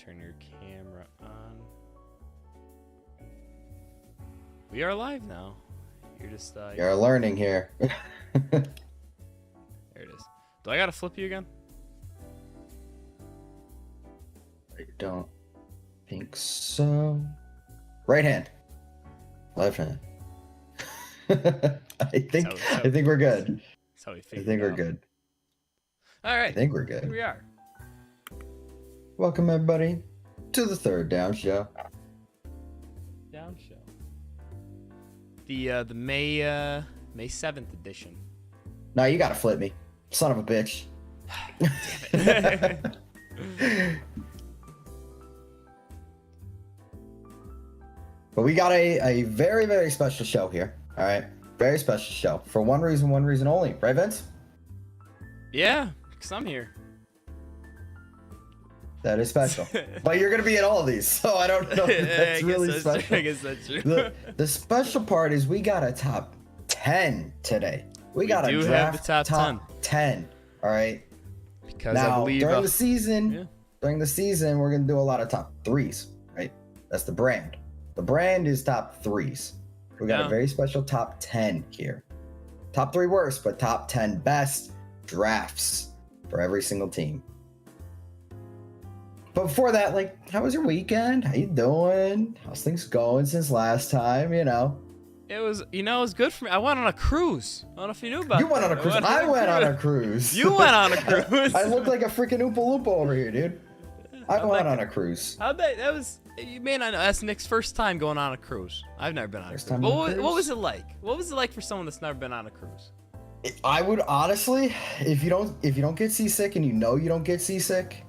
turn your camera on. We are live now. You're just You're learning here. There it is. Do I gotta flip you again? I don't think so. Right hand. Left hand. I think we're good. That's how we I figured think it we're out. good. All right. I think we're Here good. we are. Welcome everybody to the Third Down Show. Down show. The May 7th edition. Now you gotta flip me, son of a bitch. Damn it. But we got a very, very special show here. All right, very special show for one reason only. Right, Vince? Yeah, because I'm here. That is special. But you're gonna be in all of these, so I don't know if that's really special. I guess that's true. The special part is we got a top 10 today. We got do a have draft the top 10. All right. Because Now I believe during the season, yeah. we're gonna do a lot of top threes. Right. That's the brand. The brand is top threes. We got a very special top 10 here. Top 3 worst, but top 10 best drafts for every single team. But before that, like, how was your weekend? How you doing? How's things going since last time? You know, it was good for me. I went on a cruise. I don't know if you knew about. You went on a cruise. I went on a cruise. You went on a cruise. I look like a freaking Oompa Loompa over here, dude. I went on a cruise. How'd that was. You may not know. That's Nick's first time going on a cruise. I've never been on a cruise. What was it like? What was it like for someone that's never been on a cruise? I would honestly, if you don't get seasick and you know you don't get seasick,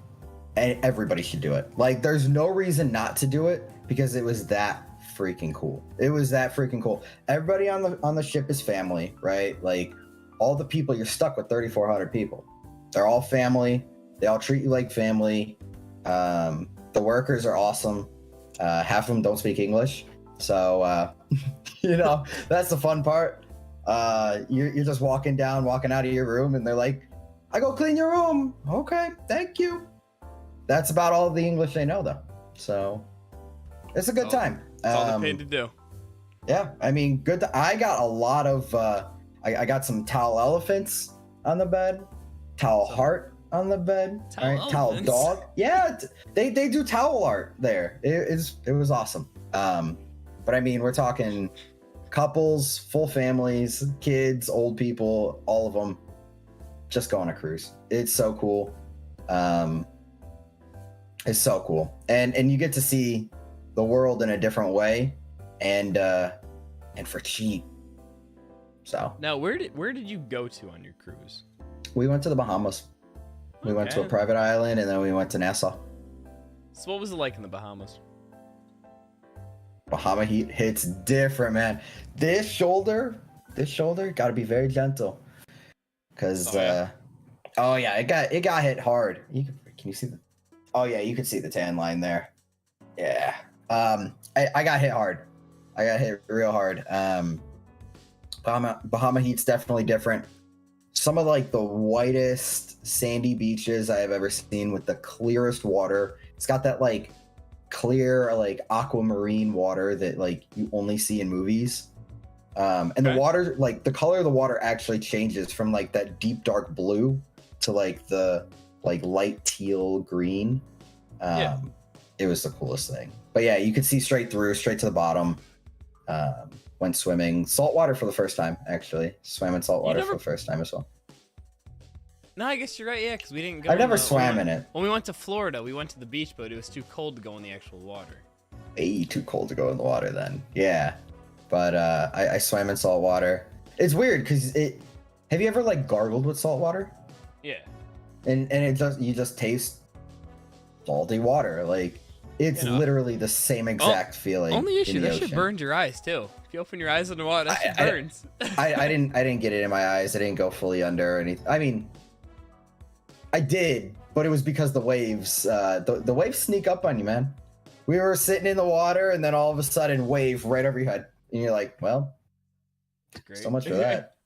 everybody should do it. Like, there's no reason not to do it because it was that freaking cool. It was that freaking cool. Everybody on the ship is family, right? Like, all the people, you're stuck with 3,400 people. They're all family. They all treat you like family. The workers are awesome. Half of them don't speak English, so that's the fun part. You're just walking out of your room, and they're like, "I go clean your room." Okay, thank you. That's about all the English they know, though. So it's a good time. That's all they're paid to do. Yeah, I mean, good. I got a lot of. I got some towel elephants on the bed, towel heart on the bed, towel dog. Yeah, they do towel art there. It was awesome. But I mean, we're talking couples, full families, kids, old people, all of them. Just go on a cruise. It's so cool. It's so cool, and you get to see the world in a different way, and for cheap. So now, where did you go to on your cruise? We went to the Bahamas. We went to a private island, and then we went to Nassau. So what was it like in the Bahamas? Bahama heat hits different, man. This shoulder got to be very gentle, because it got hit hard. Can you see the? Oh yeah, you can see the tan line there. Yeah. I got hit hard. I got hit real hard. Bahama heat's definitely different. Some of like the whitest sandy beaches I have ever seen with the clearest water. It's got that like clear like aquamarine water that like you only see in movies. The water, like the color of the water actually changes from like that deep dark blue to like the like light teal green. It was the coolest thing. But yeah, you could see straight to the bottom. Went swimming saltwater for the first time, actually. Swam in saltwater for the first time as well. No, I guess you're right. Yeah, because we didn't go. I never swam in it. When we went to Florida, we went to the beach, but it was too cold to go in the actual water. Way too cold to go in the water then. Yeah, but I swam in saltwater. It's weird because have you ever like gargled with saltwater? Yeah. And you just taste salty water. Like it's literally the same exact feeling. Only issue, that shit burned your eyes too. If you open your eyes in the water, that shit burns. I didn't get it in my eyes. I didn't go fully under or anything. I mean, I did, but it was because the waves. The waves sneak up on you, man. We were sitting in the water, and then all of a sudden, wave right over your head, and you're like, "Well, so much for that."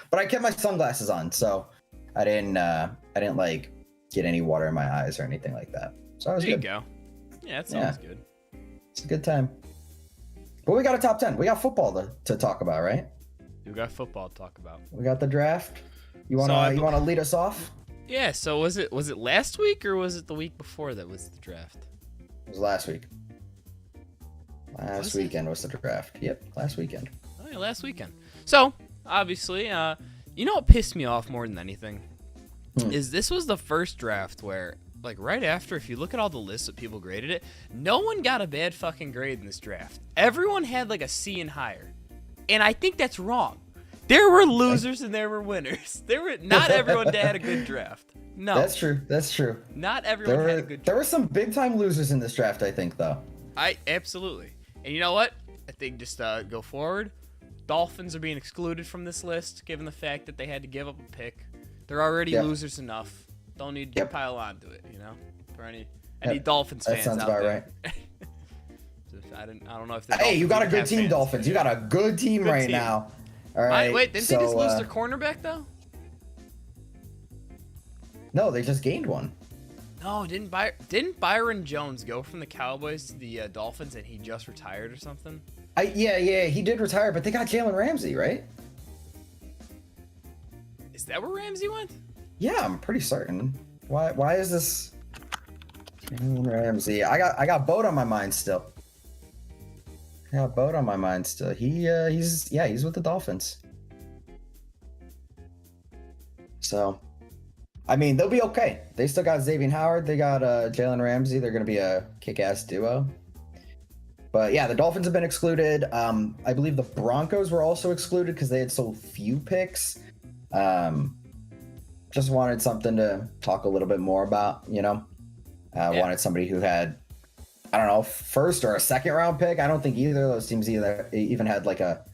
But I kept my sunglasses on, so I didn't like get any water in my eyes or anything like that. So I was good. There you go. Yeah, that sounds good. It's a good time. But we got a top 10. We got football to talk about, right? We got football to talk about. We got the draft. You wanna lead us off? Yeah. So was it last week or was it the week before that was the draft? It was last week. Last weekend was the draft. Yep, last weekend. Oh yeah, last weekend. So obviously, you know what pissed me off more than anything is this was the first draft where, like, right after, if you look at all the lists that people graded it, no one got a bad fucking grade in this draft. Everyone had like a C and higher, and I think that's wrong. There were losers and there were winners. Not everyone had a good draft. No, That's true. not everyone had a good draft. There were some big time losers in this draft, I think, though. I absolutely. And you know what? I think just go forward. Dolphins are being excluded from this list, given the fact that they had to give up a pick. They're already losers enough. Don't need to pile onto it, you know. For any Dolphins fans out there. That sounds about right. I don't know if. Hey, you got a good team, fans. Dolphins. You got a good team right now. All right. Wait, didn't they just lose their cornerback though? No, they just gained one. No, didn't Byron Jones go from the Cowboys to the Dolphins and he just retired or something? Yeah, he did retire, but they got Jalen Ramsey, right? Is that where Ramsey went? Yeah, I'm pretty certain. Why is this Jalen Ramsey? I got Boat on my mind still. He's with the Dolphins. So, I mean, they'll be okay. They still got Xavier Howard. They got Jalen Ramsey. They're going to be a kick-ass duo. But yeah, the Dolphins have been excluded. I believe the Broncos were also excluded because they had so few picks. Just wanted something to talk a little bit more about, you know? Wanted somebody who had, I don't know, first or a second round pick. I don't think either of those teams even had like a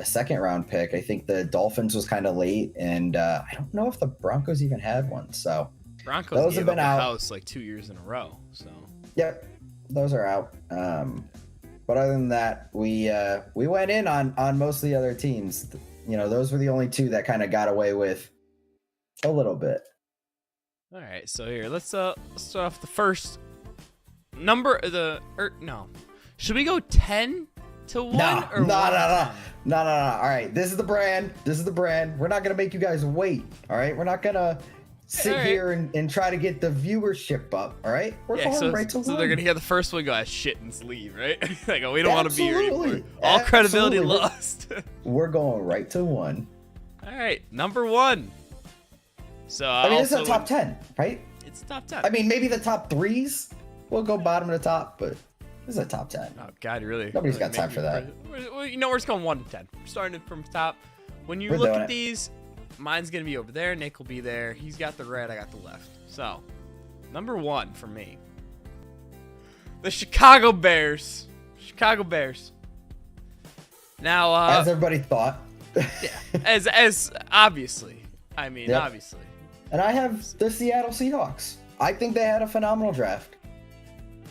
second round pick. I think the Dolphins was kind of late, and I don't know if the Broncos even had one. So Broncos those gave have been up out. a house like 2 years in a row. So yep, those are out. But other than that, we went in on most of the other teams. You know, those were the only two that kind of got away with a little bit. all right, so here let's start off the first number. Should we go 10 to 1 or No. 1 to 10? No. All right, this is the brand. We're not gonna make you guys wait. All right, we're not gonna sit here and try to get the viewership up. All right, we're going right to 1. So they're gonna hear the first one go, shit, and leave, right? Like, oh, we don't want to be here Absolutely. anymore. All credibility Absolutely. lost. We're going right to 1. All right, number 1. So I mean, this is a top 10, right? It's top 10. I mean, maybe the top 3s. We'll go bottom to top, but this is a top 10. Oh God, really? Nobody's got time for that. You know, we're just going 1 to 10. We're starting from top. When you We're look doing at it. these, mine's gonna be over there. Nick will be there. He's got the right. I got the left. So, number 1 for me, the Chicago Bears. Chicago Bears. Now, As everybody thought. yeah, as obviously. I mean, Yep. obviously. And I have the Seattle Seahawks. I think they had a phenomenal draft.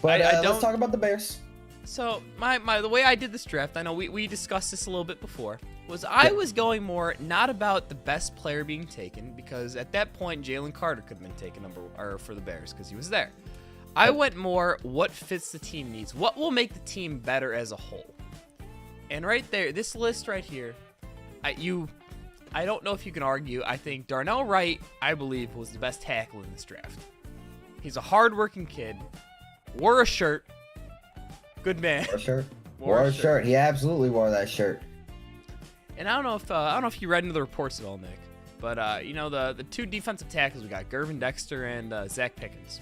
But I don't- let's talk about the Bears. So the way I did this draft, I know we discussed this a little bit before, was I was going more not about the best player being taken, because at that point Jalen Carter could have been taken for the Bears because he was there. I went more what fits the team needs, what will make the team better as a whole. And right there, this list right here, I don't know if you can argue. I think Darnell Wright, I believe, was the best tackle in this draft. He's a hardworking kid, wore a shirt, good man. Wore a shirt. Wore a shirt. He absolutely wore that shirt. And I don't know if you read into the reports at all, Nick, but you know, the 2 defensive tackles we got, Gervin Dexter and Zach Pickens.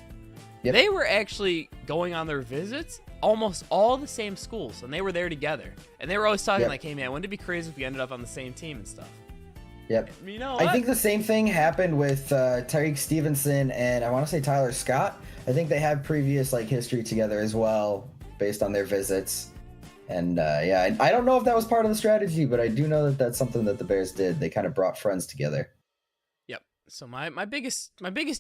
Yep. They were actually going on their visits almost all the same schools, and they were there together. And they were always talking like, "Hey man, wouldn't it be crazy if we ended up on the same team and stuff?" Yep. And you know, I think the same thing happened with Tyreek Stevenson and I want to say Tyler Scott. I think they have previous like history together as well, based on their visits. And yeah, I don't know if that was part of the strategy, but I do know that that's something that the Bears did. They kind of brought friends together. Yep. So my biggest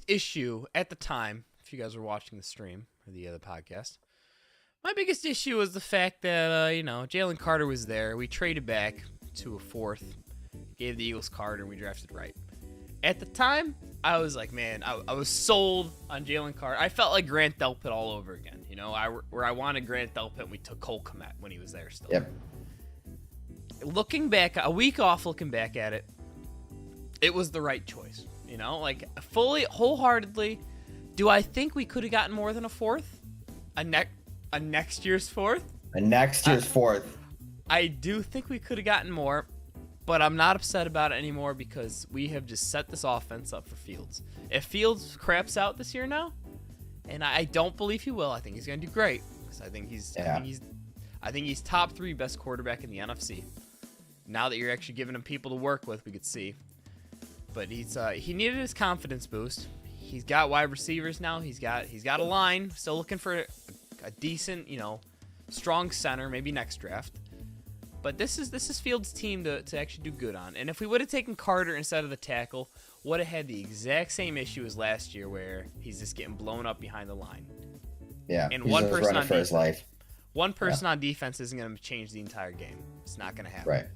issue at the time, if you guys were watching the stream or the other podcast, my biggest issue was the fact that you know, Jalen Carter was there. We traded back to a 4th, gave the Eagles Carter, and we drafted Wright. At the time, I was like, man, I was sold on Jalen Carter. I felt like Grant Delpit all over again. You know, where I wanted Grant Delpit, and we took Cole Kmet when he was there still. Yep. Looking back, a week off looking back at it, it was the right choice. You know, like fully, wholeheartedly. Do I think we could have gotten more than a fourth? A next year's fourth? A next year's fourth. I do think we could have gotten more, but I'm not upset about it anymore because we have just set this offense up for Fields. If Fields craps out this year now, and I don't believe he will, I think he's going to do great because I think he's top 3 best quarterback in the NFC. Now that you're actually giving him people to work with, we could see. But he needed his confidence boost. He's got wide receivers now. He's got a line. Still looking for a decent, strong center, maybe next draft. But this is Fields' team to actually do good on. And if we would have taken Carter instead of the tackle, would have had the exact same issue as last year where he's just getting blown up behind the line. Yeah, and he's one just person running on for his life. One person on defense isn't going to change the entire game. It's not going to happen. Right.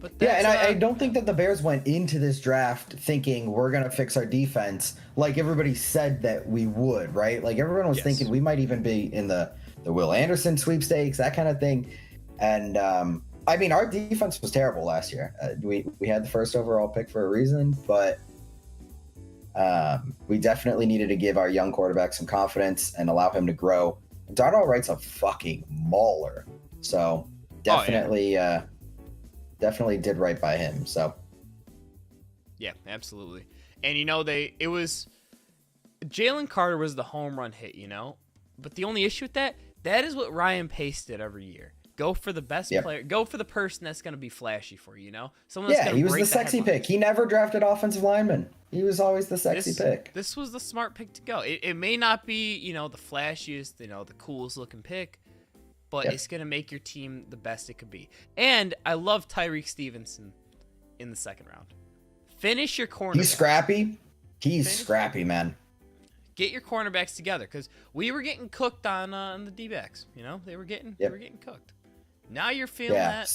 But Yeah, and I don't think that the Bears went into this draft thinking we're going to fix our defense like everybody said that we would, right? Like everyone was thinking we might even be in the Will Anderson sweepstakes, that kind of thing. And I mean, our defense was terrible last year. We had the first overall pick for a reason, but we definitely needed to give our young quarterback some confidence and allow him to grow. Darnell Wright's a fucking mauler, so definitely definitely did right by him. So yeah, absolutely. And it was Jalen Carter was the home run hit, but the only issue with that is what Ryan Pace did every year. Go for the best player. Go for the person that's going to be flashy for you, Someone that's he was the sexy pick. He never drafted offensive linemen. He was always the sexy pick. This was the smart pick to go. It may not be, the flashiest, the coolest looking pick, but it's going to make your team the best it could be. And I love Tyreek Stevenson in the second round. Finish your corner. He's scrappy. Scrappy, man. Get your cornerbacks together because we were getting cooked on the D-backs. They were getting cooked. Now you're feeling that.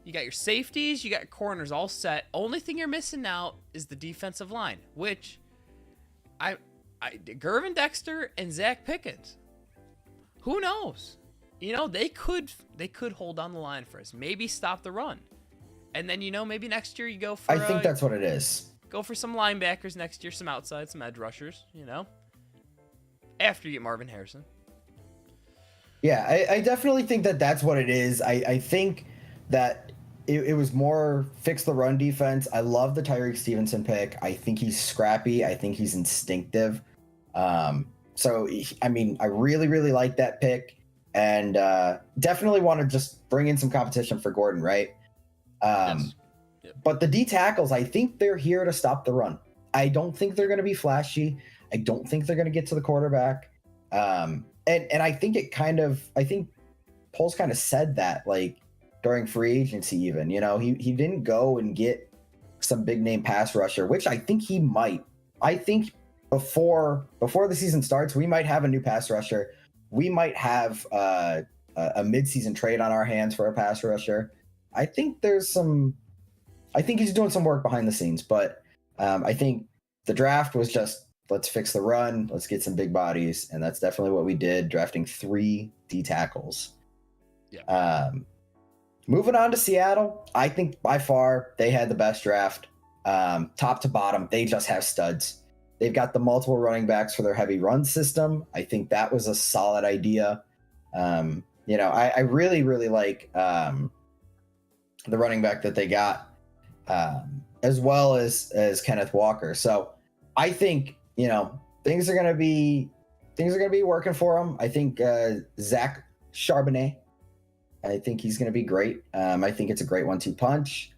You got your safeties, you got your corners all set. Only thing you're missing now is the defensive line, which Gervin Dexter and Zach Pickens. Who knows? They could hold on the line for us. Maybe stop the run. And then maybe next year you go for I think that's what it is. Go for some linebackers next year, some outside, some edge rushers, After you get Marvin Harrison. Yeah, I definitely think that that's what it is. I think that it was more fix the run defense. I love the Tyreek Stevenson pick. I think he's scrappy. I think he's instinctive. So, I mean, I really, really like that pick. And definitely want to just bring in some competition for Gordon, right? Yes. Yep. But the D tackles, I think they're here to stop the run. I don't think they're going to be flashy. I don't think they're going to get to the quarterback. And I think I think Poles kind of said that like during free agency even, he didn't go and get some big name pass rusher, which I think he might. I think before the season starts, we might have a new pass rusher. We might have a midseason trade on our hands for a pass rusher. I think he's doing some work behind the scenes, but I think the draft was just, let's fix the run. Let's get some big bodies. And that's definitely what we did, drafting 3 D tackles. Yeah. Moving on to Seattle, I think by far they had the best draft. Top to bottom, they just have studs. They've got the multiple running backs for their heavy run system. I think that was a solid idea. I really, really like the running back that they got, as well as Kenneth Walker. So I think, things are going to be working for him. I think Zach Charbonnet, I think he's going to be great. I think it's a great 1-2 punch.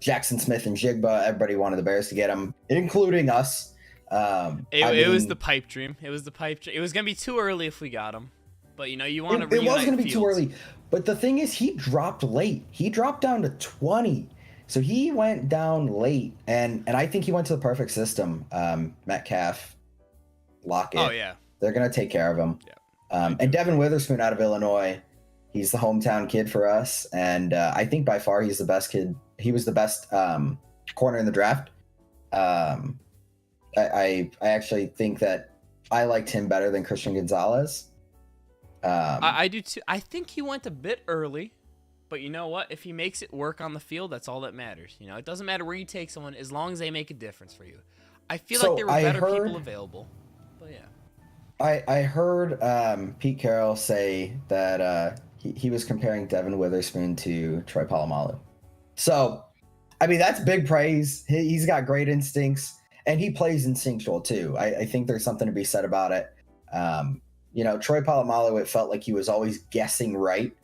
Jackson Smith and Jigba, everybody wanted the Bears to get him, including us. It was the pipe dream. It was going to be too early if we got him. But, you want to reunite It was going to be Fields. too early. But the thing is, he dropped late. He dropped down to 20. So he went down late, and I think he went to the perfect system. Metcalf, Lockett. Oh, yeah. They're going to take care of him. Yeah. And Devin Witherspoon out of Illinois, he's the hometown kid for us. And I think by far he's the best kid. He was the best corner in the draft. Um, I actually think that I liked him better than Christian Gonzalez. I do too. I think he went a bit early, but you know what? If he makes it work on the field, that's all that matters. You know, it doesn't matter where you take someone as long as they make a difference for you. I feel like there were better people available, but yeah. I heard Pete Carroll say that he was comparing Devin Witherspoon to Troy Polamalu. So, I mean, that's big praise. He's got great instincts, and he plays instinctual too. I think there's something to be said about it. Troy Polamalu, it felt like he was always guessing right.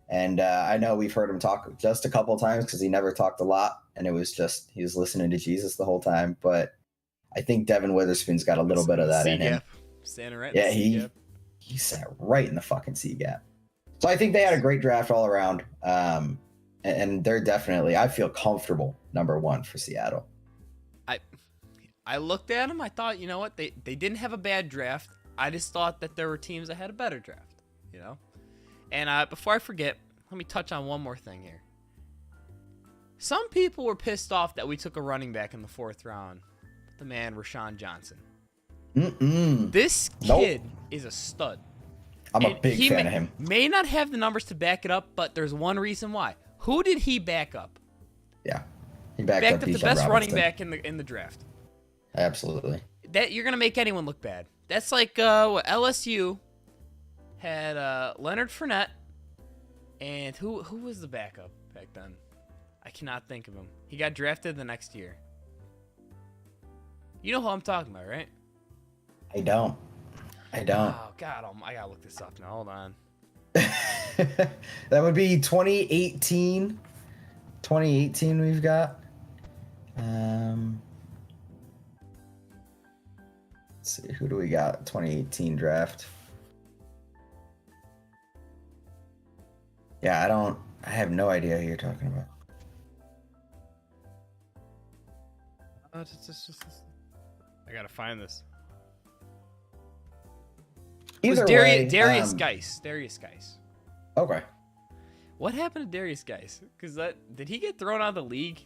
And I know we've heard him talk just a couple of times because he never talked a lot, and it was just he was listening to Jesus the whole time. But I think Devin Witherspoon's got a little bit of that in him. Standing right. Yeah, he sat right in the fucking C gap. So I think they had a great draft all around, and they're definitely. I feel comfortable number one for Seattle. I looked at them. I thought, you know what, they didn't have a bad draft. I just thought that there were teams that had a better draft. You know. And before I forget, let me touch on one more thing here. Some people were pissed off that we took a running back in the 4th round. The man, Rashawn Johnson. This kid is a stud. I'm a big fan of him. May not have the numbers to back it up, but there's one reason why. Who did he back up? Yeah, he backed up the best running back in the draft. Absolutely. That you're gonna make anyone look bad. That's like what LSU had Leonard Fournette, and who was the backup back then? I cannot think of him. He got drafted the next year. You know who I'm talking about, right? I don't. Oh God, I gotta look this up now. Hold on. That would be 2018. 2018 we've got. Let's see, who do we got? 2018 draft. Yeah, I have no idea who you're talking about. I gotta find this. Either way, Darius Geis. Darius Geis. Okay. What happened to Darius Geis? Because did he get thrown out of the league?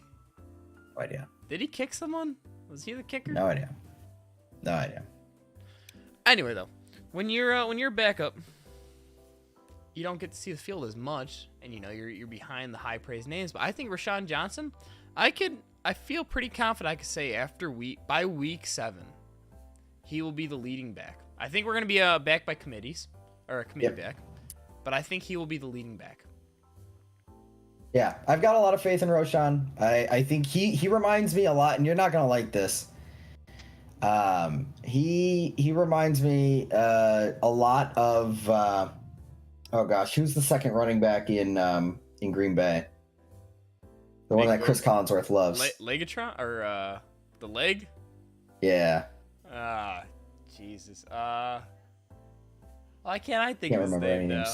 No idea. Did he kick someone? Was he the kicker? No idea. Anyway, though, when you're backup, you don't get to see the field as much, and you're behind the high praise names. But I think Rashawn Johnson, I feel pretty confident I could say by week 7, he will be the leading back. I think we're gonna be back by committees or a committee back, but I think he will be the leading back. Yeah, I've got a lot of faith in Roshan. I think he reminds me a lot, and you're not gonna like this. He reminds me a lot of oh gosh, who's the second running back in Green Bay? The one that Chris Collinsworth loves. Legatron or the leg? Yeah. Jesus. Why can't I think of his name now?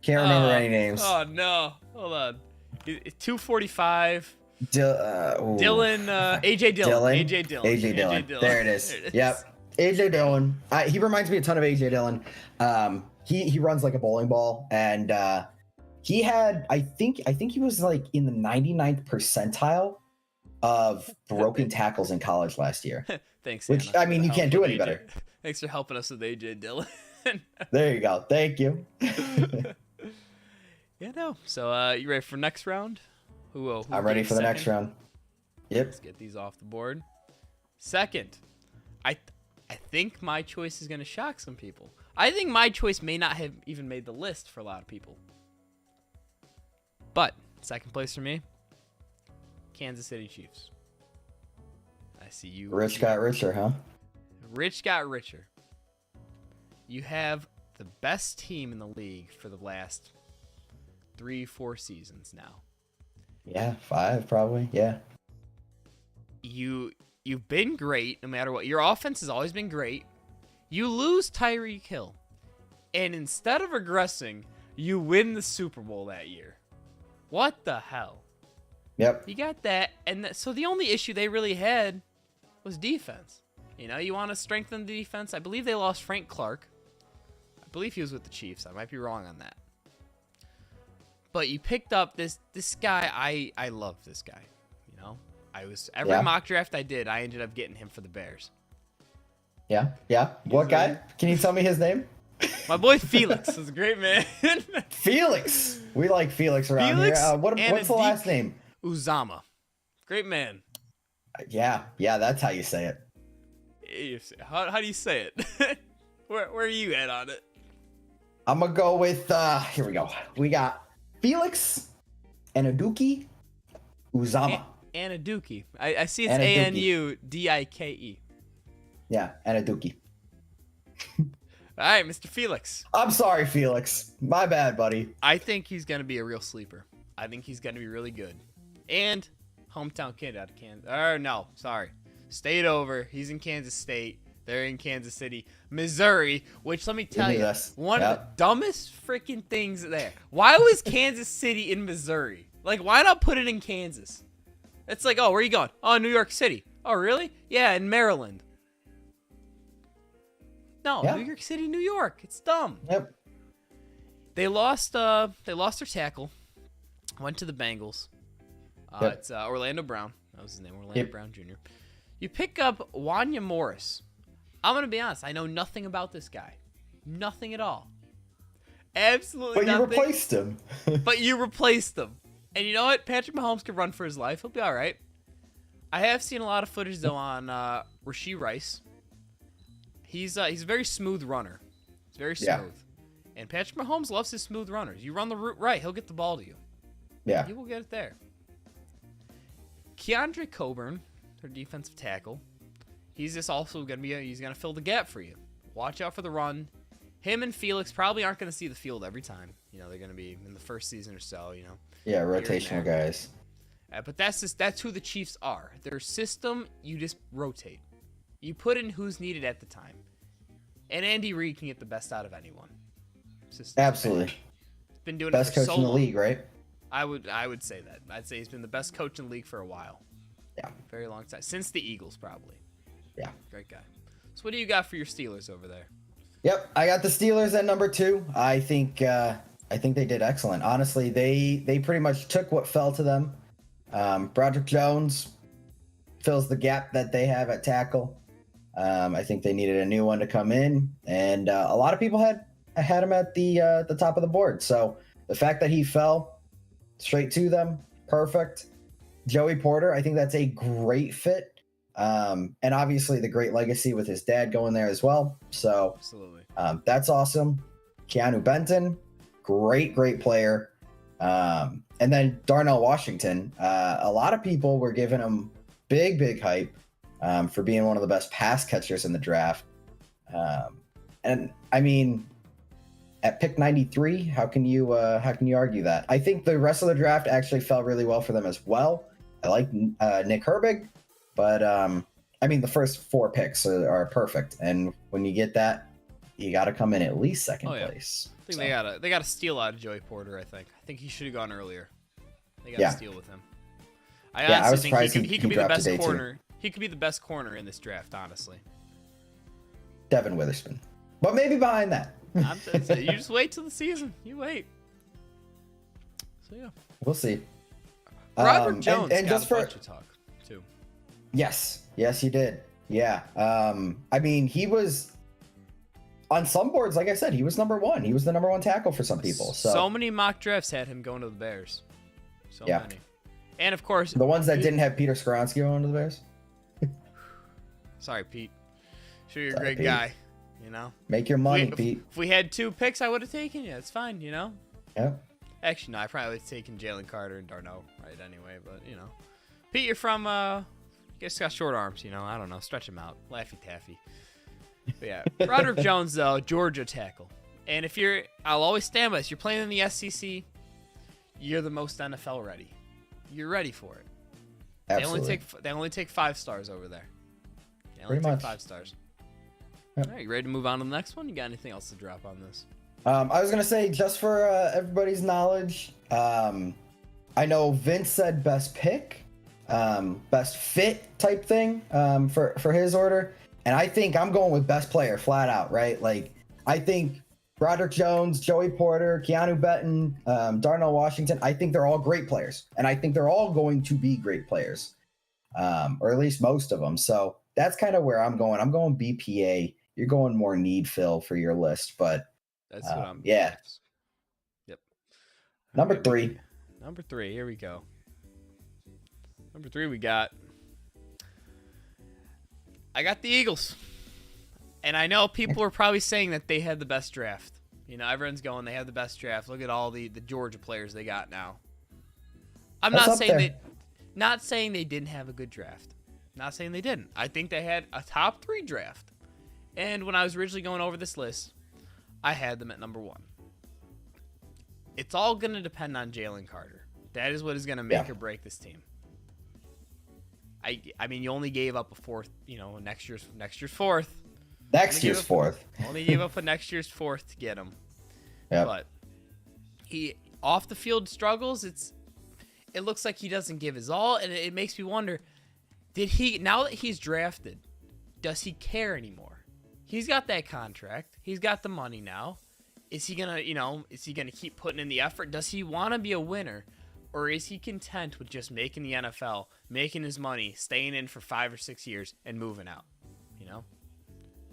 Can't remember any names. Oh no. Hold on. 245. Dylan. AJ Dillon. AJ Dillon. There it is. Yep. AJ Dillon. He reminds me a ton of AJ Dillon. He runs like a bowling ball, and he had I think he was like in the 99th percentile of broken tackles in college last year. Thanks. Which Anna, I mean, you can't do any better. Thanks for helping us with AJ Dillon. There you go. Thank you. Yeah, no. So you ready for next round? Who I'm ready for the next round. Yep. Let's get these off the board. Second, I think my choice is going to shock some people. I think my choice may not have even made the list for a lot of people. But second place for me, Kansas City Chiefs. I see you. Rich got richer, huh? Rich got richer. You have the best team in the league for the last 3-4 seasons now. Yeah, 5 probably. Yeah. You've been great no matter what. Your offense has always been great. You lose Tyreek Hill, and instead of regressing, you win the Super Bowl that year. What the hell? Yep. You got that, and so the only issue they really had was defense. You want to strengthen the defense. I believe they lost Frank Clark. I believe he was with the Chiefs. I might be wrong on that. But you picked up this guy. I love this guy. Every Yeah. mock draft I did, I ended up getting him for the Bears. Yeah, yeah. What guy? Can you tell me his name? My boy Felix is a great man. Felix. We like Felix around Felix here. What's the Anadik last name? Uzama. Great man. Yeah, that's how you say it. How do you say it? Where are you at on it? I'm gonna go with here we go. We got Felix Anaduki Uzama. Anaduki. I see it's Anaduki. Anudike. Yeah, Anaduki. All right, Mr. Felix. I'm sorry, Felix. My bad, buddy. I think he's going to be a real sleeper. I think he's going to be really good. And hometown kid out of Kansas. No, sorry. State over. He's in Kansas State. They're in Kansas City, Missouri, which let me tell you, one of the dumbest freaking things there. Why was Kansas City in Missouri? Like, why not put it in Kansas? It's like, oh, where are you going? Oh, New York City. Oh, really? Yeah, in Maryland. No, New York City, New York. It's dumb. Yep. They lost their tackle. Went to the Bengals. It's Orlando Brown. That was his name, Orlando Brown Jr. You pick up Wanya Morris. I'm going to be honest. I know nothing about this guy. Nothing at all. Absolutely nothing. But you replaced him. But you replaced him. And you know what? Patrick Mahomes can run for his life. He'll be all right. I have seen a lot of footage, though, on Rashee Rice. He's a very smooth runner. He's very smooth. Yeah. And Patrick Mahomes loves his smooth runners. You run the route right, he'll get the ball to you. Yeah. He will get it there. Keandre Coburn, their defensive tackle. He's just also going to be he's going to fill the gap for you. Watch out for the run. Him and Felix probably aren't going to see the field every time. You know, they're going to be in the first season or so, you know. Yeah, rotational guys. But that's who the Chiefs are. Their system, you just rotate. You put in who's needed at the time. And Andy Reid can get the best out of anyone. Absolutely. He's been doing best it for coach in the league, right? I would say that. I'd say he's been the best coach in the league for a while. Yeah. Very long time. Since the Eagles, probably. Yeah. Great guy. So what do you got for your Steelers over there? Yep, I got the Steelers at number 2. I think they did excellent. Honestly, they pretty much took what fell to them. Broderick Jones fills the gap that they have at tackle. I think they needed a new one to come in, and a lot of people had him at the top of the board. So the fact that he fell straight to them, perfect. Joey Porter, I think that's a great fit. And obviously the great legacy with his dad going there as well. So absolutely, that's awesome. Keanu Benton, great player. And then Darnell Washington, a lot of people were giving him big hype for being one of the best pass catchers in the draft. And I mean, at pick 93, how can you argue that? I think the rest of the draft actually fell really well for them as well. I like Nick Herbig. But, I mean, the first 4 picks are perfect. And when you get that, you got to come in at least second place. I think they got to steal out of Joey Porter, I think he should have gone earlier. They got to steal with him. I honestly think he could be the best corner. He could be the best corner in this draft, honestly. Devin Witherspoon. But maybe behind that. You just wait till the season. You wait. So, yeah. We'll see. Robert Jones and got just a for bunch of talk, too. Yes, he did. Yeah. I mean, he was on some boards, like I said, he was number 1. He was the number 1 tackle for some people. So many mock drafts had him going to the Bears. So many. And of course, the ones that didn't have Peter Skoronski going to the Bears. Sorry, Pete. Sure, you're a great guy. You know, make your money, Pete. If we had 2 picks, I would have taken you. It's fine. You know. Yeah. Actually, no, I probably would have taken Jalen Carter and Darnell right anyway. But you know, Pete, you're from guess got short arms, you know. I don't know. Stretch them out. Laffy Taffy. But yeah. Broderick Jones, though, Georgia tackle. And I'll always stand by this. You're playing in the SEC. You're the most NFL ready. You're ready for it. Absolutely. They only take 5 stars over there. They only Pretty take much. 5 stars. Yep. All right, you ready to move on to the next one? You got anything else to drop on this? I was going to say, just for everybody's knowledge, I know Vince said best pick. Best fit type thing for his order, and I think I'm going with best player flat out, right? Like, I think Broderick Jones, Joey Porter, Keanu Benton, Darnell Washington, I think they're all great players, and I think they're all going to be great players. or at least most of them. So that's kind of where I'm going. I'm going BPA. You're going more need fill for your list, but That's what I'm. yeah. Yep. Number Alright, 3. Number 3. Here we go. Number 3, we got. I got the Eagles, and I know people are probably saying that they had the best draft. You know, everyone's going, they have the best draft. Look at all the Georgia players they got now. I'm That's not up saying there. not saying they didn't have a good draft. Not saying they didn't. I think they had a top 3 draft. And when I was originally going over this list, I had them at number 1. It's all going to depend on Jalen Carter. That is what is going to make or break this team. I mean, you only gave up a 4th, you know, next year's 4th. Next year's 4th. Only gave up a next year's 4th to get him. Yep. But he off the field struggles. It looks like he doesn't give his all, and it makes me wonder, now that he's drafted, does he care anymore? He's got that contract. He's got the money now. Is he gonna keep putting in the effort? Does he want to be a winner? Or is he content with just making the NFL, making his money, staying in for 5 or 6 years, and moving out? You know?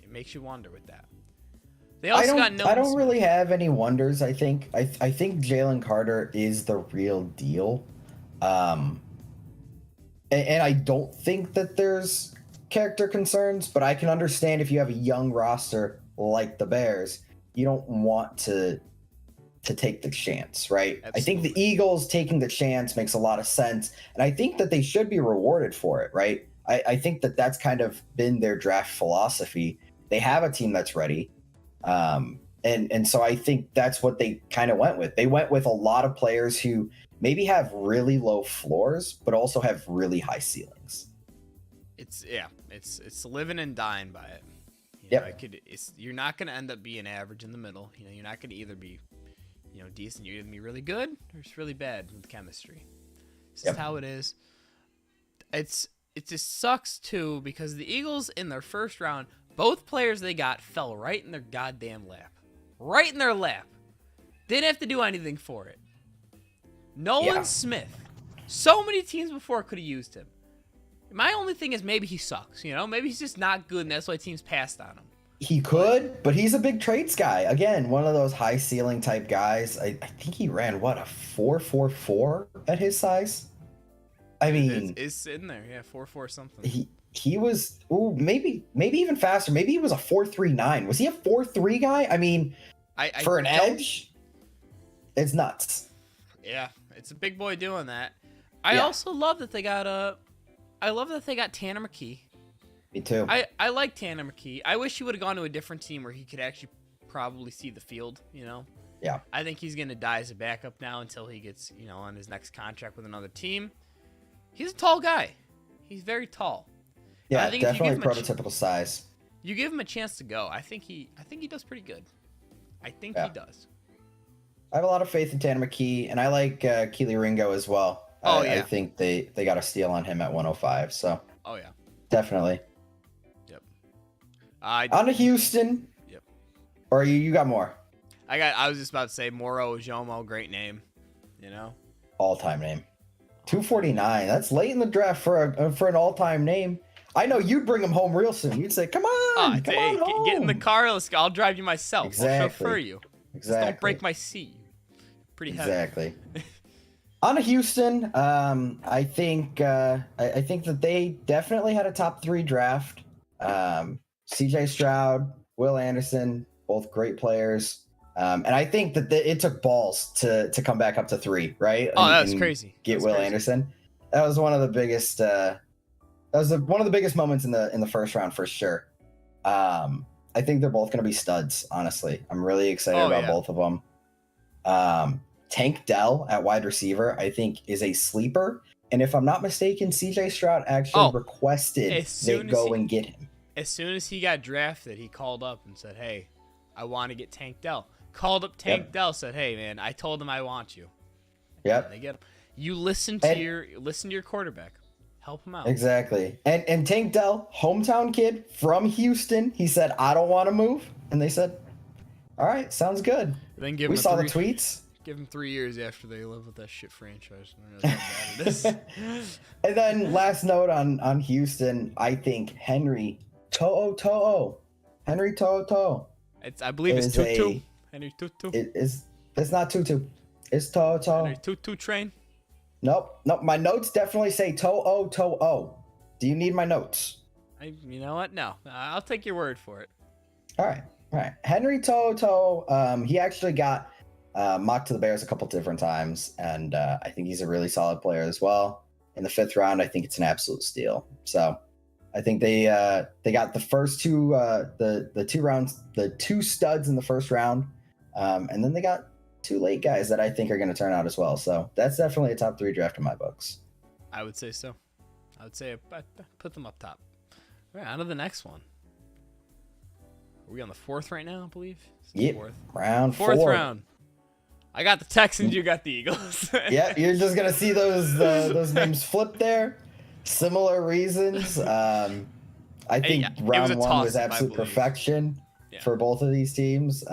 It makes you wonder with that. They also got Nolan I don't Smith. really have any wonders. I think Jalen Carter is the real deal. And I don't think that there's character concerns, but I can understand if you have a young roster like the Bears, you don't want to take the chance, right? Absolutely. I think the Eagles taking the chance makes a lot of sense, and I think that they should be rewarded for it, right? I think that that's kind of been their draft philosophy. They have a team that's ready, and so I think that's what they kind of went with. They went with a lot of players who maybe have really low floors, but also have really high ceilings. It's living and dying by it. Yep. You're not going to end up being average in the middle. You know, you're not going to either be, you know, decent. You're going to be really good or it's really bad with chemistry. It's just how it is. It just sucks too because the Eagles in their first round, both players they got fell right in their goddamn lap. Right in their lap. Didn't have to do anything for it. Nolan Smith. So many teams before could have used him. My only thing is maybe he sucks, you know? Maybe he's just not good and that's why teams passed on him. He could, but he's a big traits guy. Again, one of those high ceiling type guys. I think he ran, what, a 4.44 at his size? I mean... It's sitting there, yeah, 4.4 something. He was, maybe even faster. Maybe he was a 4.39. Was he a 4.3 guy? I mean, for an edge, it's nuts. Yeah, it's a big boy doing that. I also love that they got Tanner McKee. Me too. I like Tanner McKee. I wish he would have gone to a different team where he could actually probably see the field, you know? Yeah. I think he's going to die as a backup now until he gets, you know, on his next contract with another team. He's a tall guy. He's very tall. Yeah, I think definitely prototypical size. You give him a chance to go. I think he does pretty good. I think he does. I have a lot of faith in Tanner McKee, and I like Keely Ringo as well. I think they got a steal on him at 105. So. Oh yeah. Definitely. Yep. On to Houston. Yep. Or you got more? I was just about to say Moro Ojomo, great name. You know. All-time name. 249. That's late in the draft for an all-time name. I know you'd bring him home real soon. You'd say, "Come on, come on home. Get in the car. I'll drive you myself. Exactly. I'll chauffeur you. Exactly. Just don't break my seat. Pretty heavy." Exactly. On to Houston. I think that they definitely had a top 3 draft. CJ Stroud, Will Anderson, both great players. And I think that it took balls to come back up to 3, right? Oh, that was crazy. Get Will Anderson. That was one of the biggest. One of the biggest moments in the first round for sure. I think they're both going to be studs. Honestly, I'm really excited about both of them. Tank Dell at wide receiver, I think, is a sleeper. And if I'm not mistaken, CJ Stroud actually requested they go and get him. As soon as he got drafted, he called up and said, "Hey, I want to get Tank Dell." Called up Tank Dell, said, "Hey, man, I told him I want you." Yep. They get him. You listen to your quarterback. Help him out. Exactly. And Tank Dell, hometown kid from Houston, he said, "I don't want to move," and they said, "All right, sounds good." Then give we him saw the tweets. Give them 3 years after they live with that shit franchise. I don't know how bad it is. And then last note on Houston, I think Henry To'o. I believe it's Tutu. Henry Tutu. It's not Tutu. It's To'o. Henry Tutu train. Nope. My notes definitely say To'o. Do you need my notes? You know what? No. I'll take your word for it. All right. Henry To'o. He actually got mocked to the Bears a couple different times, and I think he's a really solid player as well. In the 5th round, I think it's an absolute steal. So I think they got the first two the 2 rounds, the 2 studs in the 1st round, and then they got 2 late guys that I think are going to turn out as well. So that's definitely a top 3 draft in my books. I would say so. I would say I put them up top. All right, on to the next one. Are we on the 4th right now, I believe? Yep. 4th. Round 4th 4. round. I got the Texans, you got the Eagles. Yeah, you're just gonna see those names flip there. Similar reasons. I think round 1 was absolute perfection for both of these teams.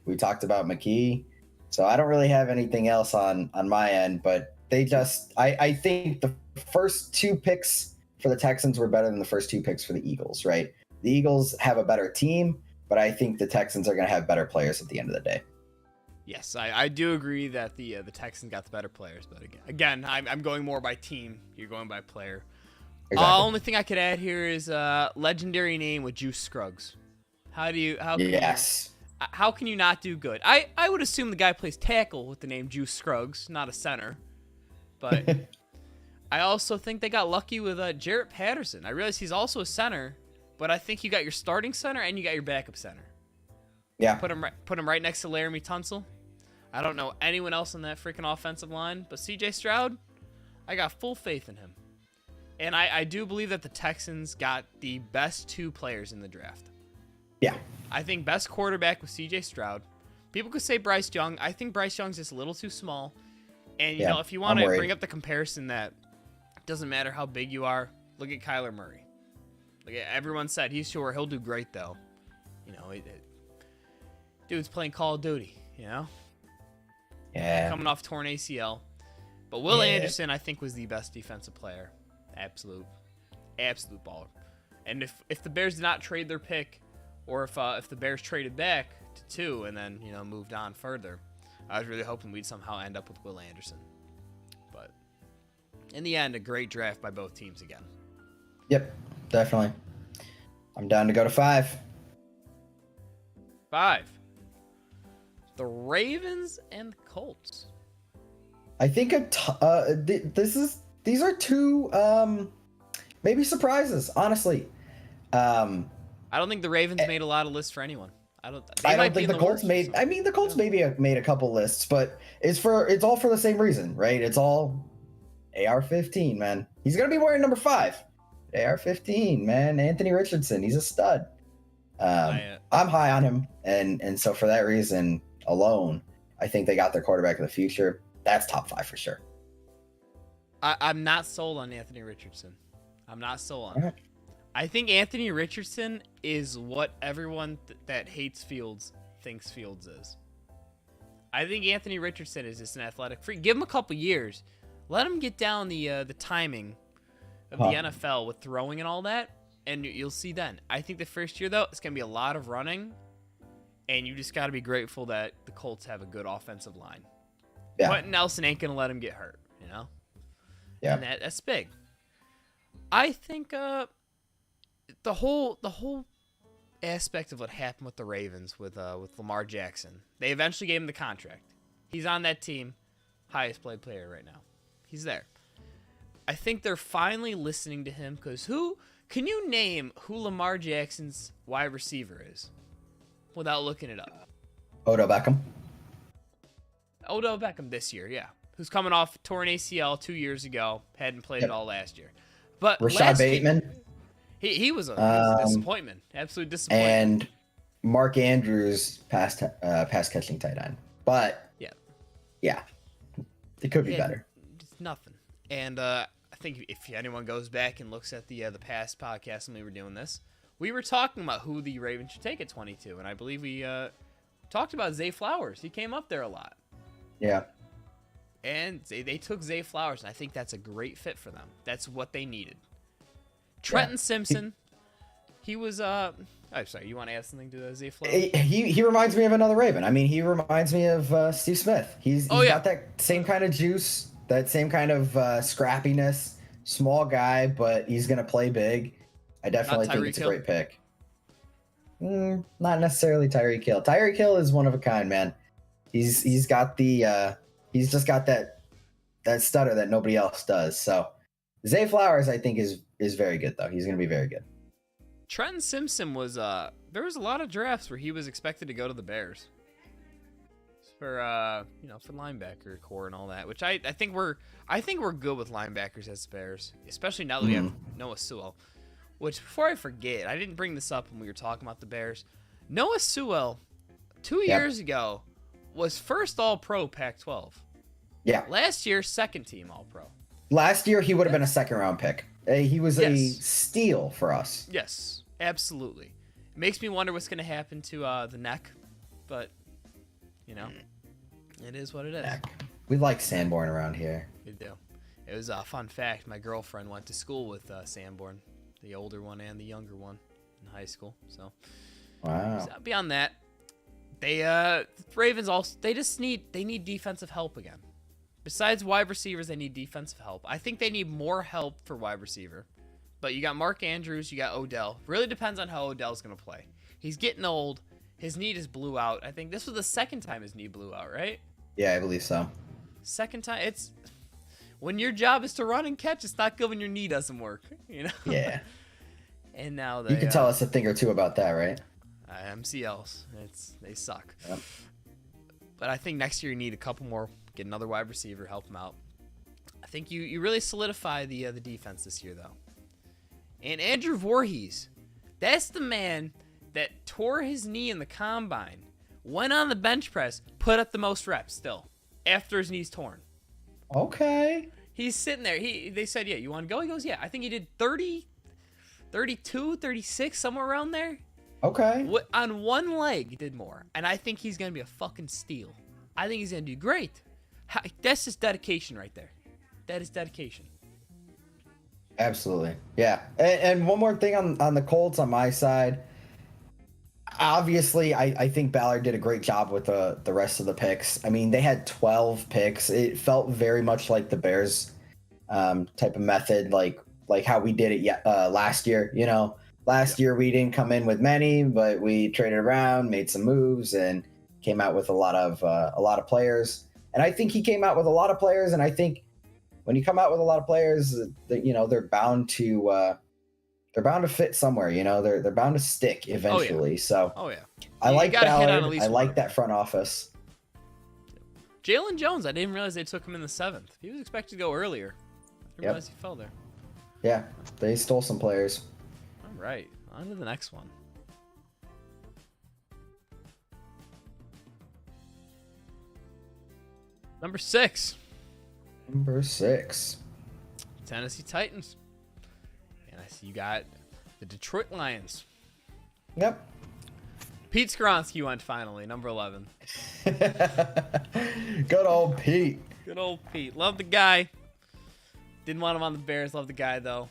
We talked about McKee, so I don't really have anything else on my end. But they just, I think the first 2 picks for the Texans were better than the first 2 picks for the Eagles. Right? The Eagles have a better team, but I think the Texans are gonna have better players at the end of the day. Yes, I do agree that the Texans got the better players, but again, I'm going more by team. You're going by player. Exactly. Only thing I could add here is legendary name with Juice Scruggs. How can you not do good? I would assume the guy plays tackle with the name Juice Scruggs, not a center. But I also think they got lucky with Jarrett Patterson. I realize he's also a center, but I think you got your starting center and you got your backup center. Yeah. Put him right next to Laramie Tunsil. I don't know anyone else on that freaking offensive line, but CJ Stroud, I got full faith in him. And I do believe that the Texans got the best 2 players in the draft. Yeah. I think best quarterback was CJ Stroud. People could say Bryce Young. I think Bryce Young's just a little too small. And, you know, if you want to bring up the comparison that it doesn't matter how big you are, look at Kyler Murray. Like everyone said, he's sure he'll do great, though. You know, dude's playing Call of Duty, you know? Yeah. Coming off torn ACL. But Will Anderson, I think, was the best defensive player. Absolute baller. And if the Bears did not trade their pick, or if the Bears traded back to 2 and then, you know, moved on further, I was really hoping we'd somehow end up with Will Anderson. But in the end, a great draft by both teams again. Yep, definitely. I'm down to go to 5. 5. The Ravens and the Colts. I think these are 2 maybe surprises, honestly. I don't think the Ravens made a lot of lists for anyone. I don't think the Colts made. I mean, the Colts maybe made a couple lists, but it's all for the same reason, right? It's all AR-15, man. He's gonna be wearing number 5. AR-15, man. Anthony Richardson, he's a stud. I'm high on him, and so for that reason alone, I think they got their quarterback of the future. That's top 5 for sure. I'm not sold on Anthony Richardson. I'm not sold on him. I think Anthony Richardson is what everyone that hates Fields thinks Fields is. I think Anthony Richardson is just an athletic freak. Give him a couple years. Let him get down the timing of the NFL with throwing and all that, and you'll see then. I think the first year, though, it's going to be a lot of running, and you just got to be grateful that the Colts have a good offensive line. Yeah. Quentin Nelson ain't going to let him get hurt, you know? Yeah. And that's big. I think the whole aspect of what happened with the Ravens with Lamar Jackson, they eventually gave him the contract. He's on that team, highest paid player right now. He's there. I think they're finally listening to him because can you name who Lamar Jackson's wide receiver is without looking it up? Odell Beckham. Odell Beckham this year, yeah. Who's coming off torn ACL 2 years ago, hadn't played it all last year. But Rashad Bateman. He was a disappointment, absolute disappointment. And Mark Andrews pass catching tight end. But yeah, it could be better. It's nothing. And I think if anyone goes back and looks at the past podcast when we were doing this, we were talking about who the Ravens should take at 22, and I believe we talked about Zay Flowers. He came up there a lot. Yeah. And they took Zay Flowers, and I think that's a great fit for them. That's what they needed. Trenton Simpson, he was oh, sorry, you want to add something to Zay Flowers? He reminds me of another Raven. I mean, he reminds me of Steve Smith. He's got that same kind of juice, that same kind of scrappiness. Small guy, but he's gonna play big. I definitely think it's a great pick. Not necessarily Tyreek Hill. Tyreek Hill is one of a kind, man. He's got the he's just got that stutter that nobody else does. So Zay Flowers, I think, is very good though. He's gonna be very good. Trenton Simpson was there was a lot of drafts where he was expected to go to the Bears for for linebacker core and all that, which I think we're good with linebackers as Bears, especially now that we have Noah Sewell. Which, before I forget, I didn't bring this up when we were talking about the Bears. Noah Sewell, 2 years ago, was first All-Pro Pac-12. Yeah. Last year, second team All-Pro. Last year, he would have been a second-round pick. He was a steal for us. Yes, absolutely. It makes me wonder what's going to happen to the neck, but, it is what it is. We like Sanborn around here. We do. It was a fun fact. My girlfriend went to school with Sanborn, the older one and the younger one in high school. So, wow. So beyond that, the Ravens they need defensive help again. Besides wide receivers, they need defensive help. I think they need more help for wide receiver. But you got Mark Andrews, you got Odell. Really depends on how Odell's going to play. He's getting old. His knee just blew out. I think this was the second time his knee blew out, right? Yeah, I believe so. Second time. It's when your job is to run and catch, it's not good when your knee doesn't work, Yeah. And now you can tell us a thing or two about that, right? MCLs, they suck. Yep. But I think next year you need a couple more. Get another wide receiver, help him out. I think you really solidify the defense this year, though. And Andrew Voorhees, that's the man that tore his knee in the combine, went on the bench press, put up the most reps still after his knee's torn. Okay. He's sitting there. They said, yeah, you want to go? He goes, yeah. I think he did 30, 32, 36, somewhere around there. Okay. On one leg, he did more. And I think he's going to be a fucking steal. I think he's going to do great. That's just dedication right there. That is dedication. Absolutely. Yeah. And one more thing on the Colts on my side. Obviously, I think Ballard did a great job with the rest of the picks. I mean, they had 12 picks. It felt very much like the Bears type of method, like how we did it last year. Last year we didn't come in with many, but we traded around, made some moves, and came out with a lot of players. And I think he came out with a lot of players, and I think when you come out with a lot of players, they're bound to fit somewhere. They're bound to stick eventually. I like Ballard. I like that front office. Jalen Jones, I didn't realize they took him in the 7th. He was expected to go earlier. I didn't realize he fell there. Yeah, they stole some players. All right, on to the next one. Number 6. Tennessee Titans. And I see you got the Detroit Lions. Yep. Pete Skoronski went finally, number 11. Good old Pete. Good old Pete. Love the guy. Didn't want him on the Bears. Love the guy, though.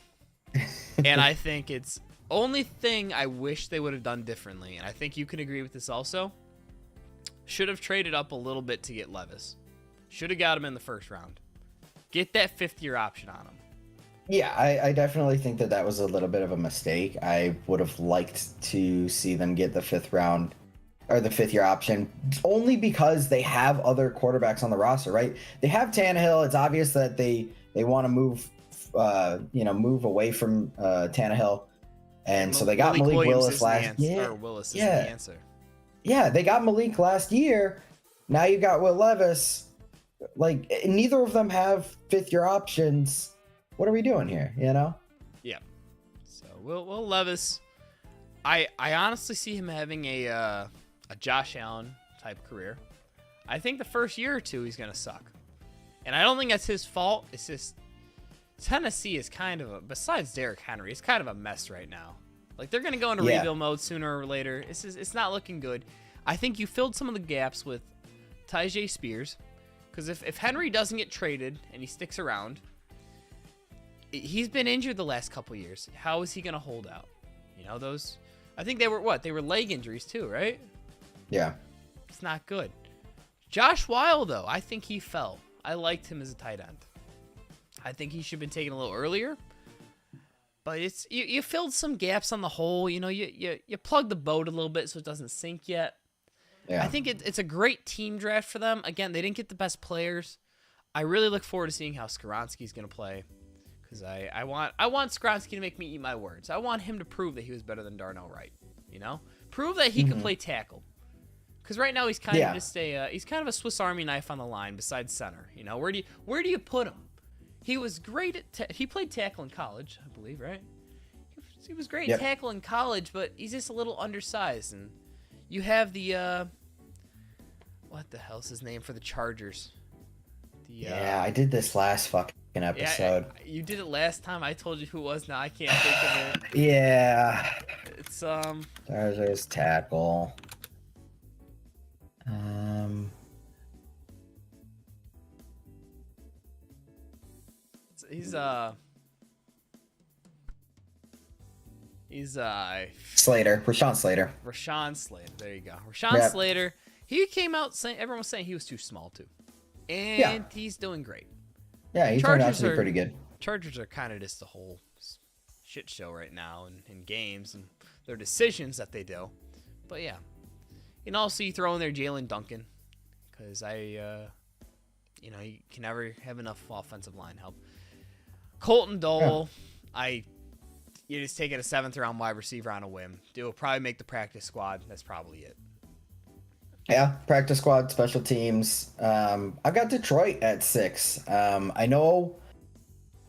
And I think it's only thing I wish they would have done differently, and I think you can agree with this also, should have traded up a little bit to get Levis. Should have got him in the first round. Get that 5th-year option on him. Yeah, I definitely think that was a little bit of a mistake. I would have liked to see them get the 5th round or the 5th-year option, only because they have other quarterbacks on the roster, right? They have Tannehill. It's obvious that they want to move away from Tannehill, and so they got Malik Willis last year. Willis is the answer. Yeah, they got Malik last year. Now you got Will Levis. Like, neither of them have 5th-year options. What are we doing here, Yeah. So Will Levis, I honestly see him having a Josh Allen type career. I think the first year or two he's gonna suck, and I don't think that's his fault. It's just Tennessee is kind of besides Derrick Henry, it's kind of a mess right now. Like, they're gonna go into rebuild mode sooner or later. It's not looking good. I think you filled some of the gaps with Tyjae Spears. Because if Henry doesn't get traded and he sticks around, he's been injured the last couple years. How is he going to hold out? You know, those, I think they were what? They were leg injuries too, right? Yeah. It's not good. Josh Weil, though, I think he fell. I liked him as a tight end. I think he should have been taken a little earlier. But it's you filled some gaps on the hole. You know, you plugged the boat a little bit so it doesn't sink yet. Yeah. I think it's a great team draft for them. Again, they didn't get the best players. I really look forward to seeing how Skoronski's going to play. Because I want Skoronski to make me eat my words. I want him to prove that he was better than Darnell Wright. You know? Prove that he can play tackle. Because right now he's kind of just he's kind of a Swiss Army knife on the line besides center. You know, where do you put him? He was great at he played tackle in college, I believe, right? He was great at tackle in college, but he's just a little undersized. And you have the what the hell's his name for the Chargers? I did this last fucking episode. Yeah, you did it last time. I told you who it was. Now I can't think of it. Yeah. It's Chargers tackle. He's Slater, Rashawn Slater. Rashawn Slater. There you go. Rashawn Slater. He came out saying everyone was saying he was too small too, and he's doing great. Yeah, he turned out to be pretty good. Chargers are kind of just a whole shit show right now in games and their decisions that they do. But yeah, and also you throw in there Jalen Duncan because you can never have enough offensive line help. Colton Dole, you just take it a 7th round wide receiver on a whim. He'll probably make the practice squad. That's probably it. Yeah, practice squad, special teams. I've got Detroit at 6. I know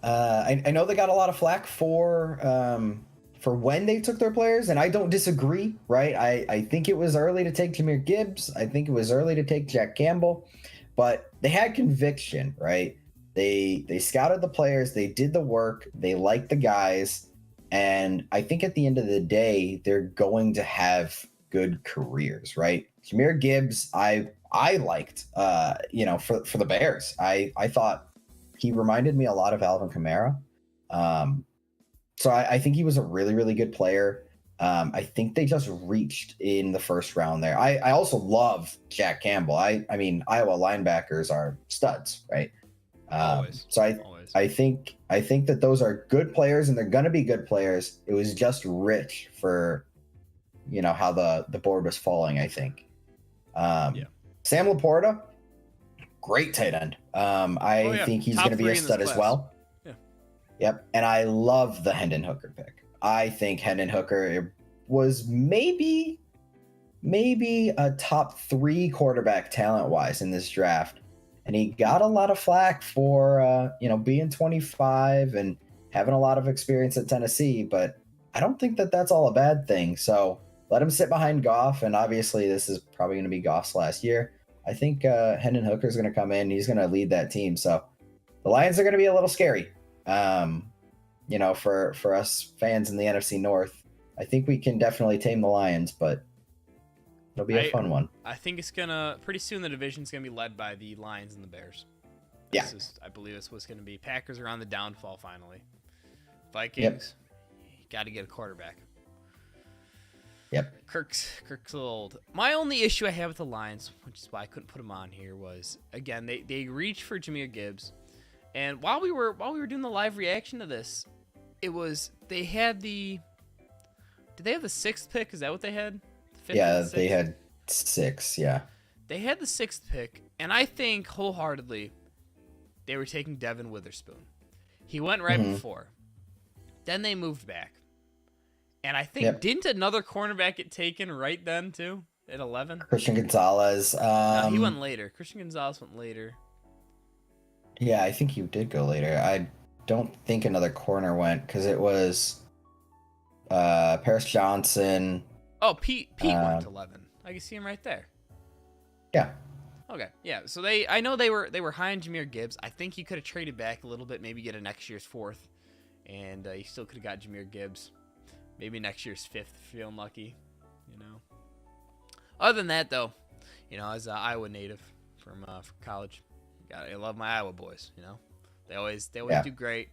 they got a lot of flack for when they took their players, and I don't disagree. Right, I think it was early to take Jahmyr Gibbs. I think it was early to take Jack Campbell, but they had conviction. Right, they scouted the players, they did the work, they liked the guys. And I think at the end of the day, they're going to have good careers, right? Jahmyr Gibbs, I liked, for the Bears. I thought he reminded me a lot of Alvin Kamara. So I think he was a really, really good player. I think they just reached in the first round there. I also love Jack Campbell. I mean, Iowa linebackers are studs, right? Always. So I think that those are good players and they're going to be good players. It was just rich for, how the board was falling, I think. Sam Laporta, great tight end. I think he's going to be a stud as well. Yeah. Yep. And I love the Hendon Hooker pick. I think Hendon Hooker was maybe a top 3 quarterback talent wise in this draft. And he got a lot of flack for, being 25 and having a lot of experience at Tennessee. But I don't think that that's all a bad thing. So let him sit behind Goff. And obviously, this is probably going to be Goff's last year. I think Hendon Hooker is going to come in. He's going to lead that team. So the Lions are going to be a little scary, for us fans in the NFC North. I think we can definitely tame the Lions, but it'll be a fun one. I think it's pretty soon the division's gonna be led by the Lions and the Bears. I believe it's what's gonna be. Packers are on the downfall finally. Vikings, got to get a quarterback. Yep. Kirk's a little old. My only issue I have with the Lions, which is why I couldn't put him on here, was again they reached for Jahmyr Gibbs, and while we were doing the live reaction to this, they had the. Did they have the 6th pick? Is that what they had? They had 6, yeah. They had the 6th pick, and I think wholeheartedly they were taking Devin Witherspoon. He went right before. Then they moved back. And I think, didn't another cornerback get taken right then, too, at 11? Christian Gonzalez. No, he went later. Christian Gonzalez went later. Yeah, I think he did go later. I don't think another corner went, because it was Paris Johnson. Oh, Pete went to 11. I can see him right there. Yeah. Okay. Yeah. So I know they were high on Jahmyr Gibbs. I think you could have traded back a little bit, maybe get a next year's 4th, and you still could have got Jahmyr Gibbs. Maybe next year's 5th, feeling lucky. Other than that, though, as an Iowa native from college, I love my Iowa boys. They always Yeah. do great.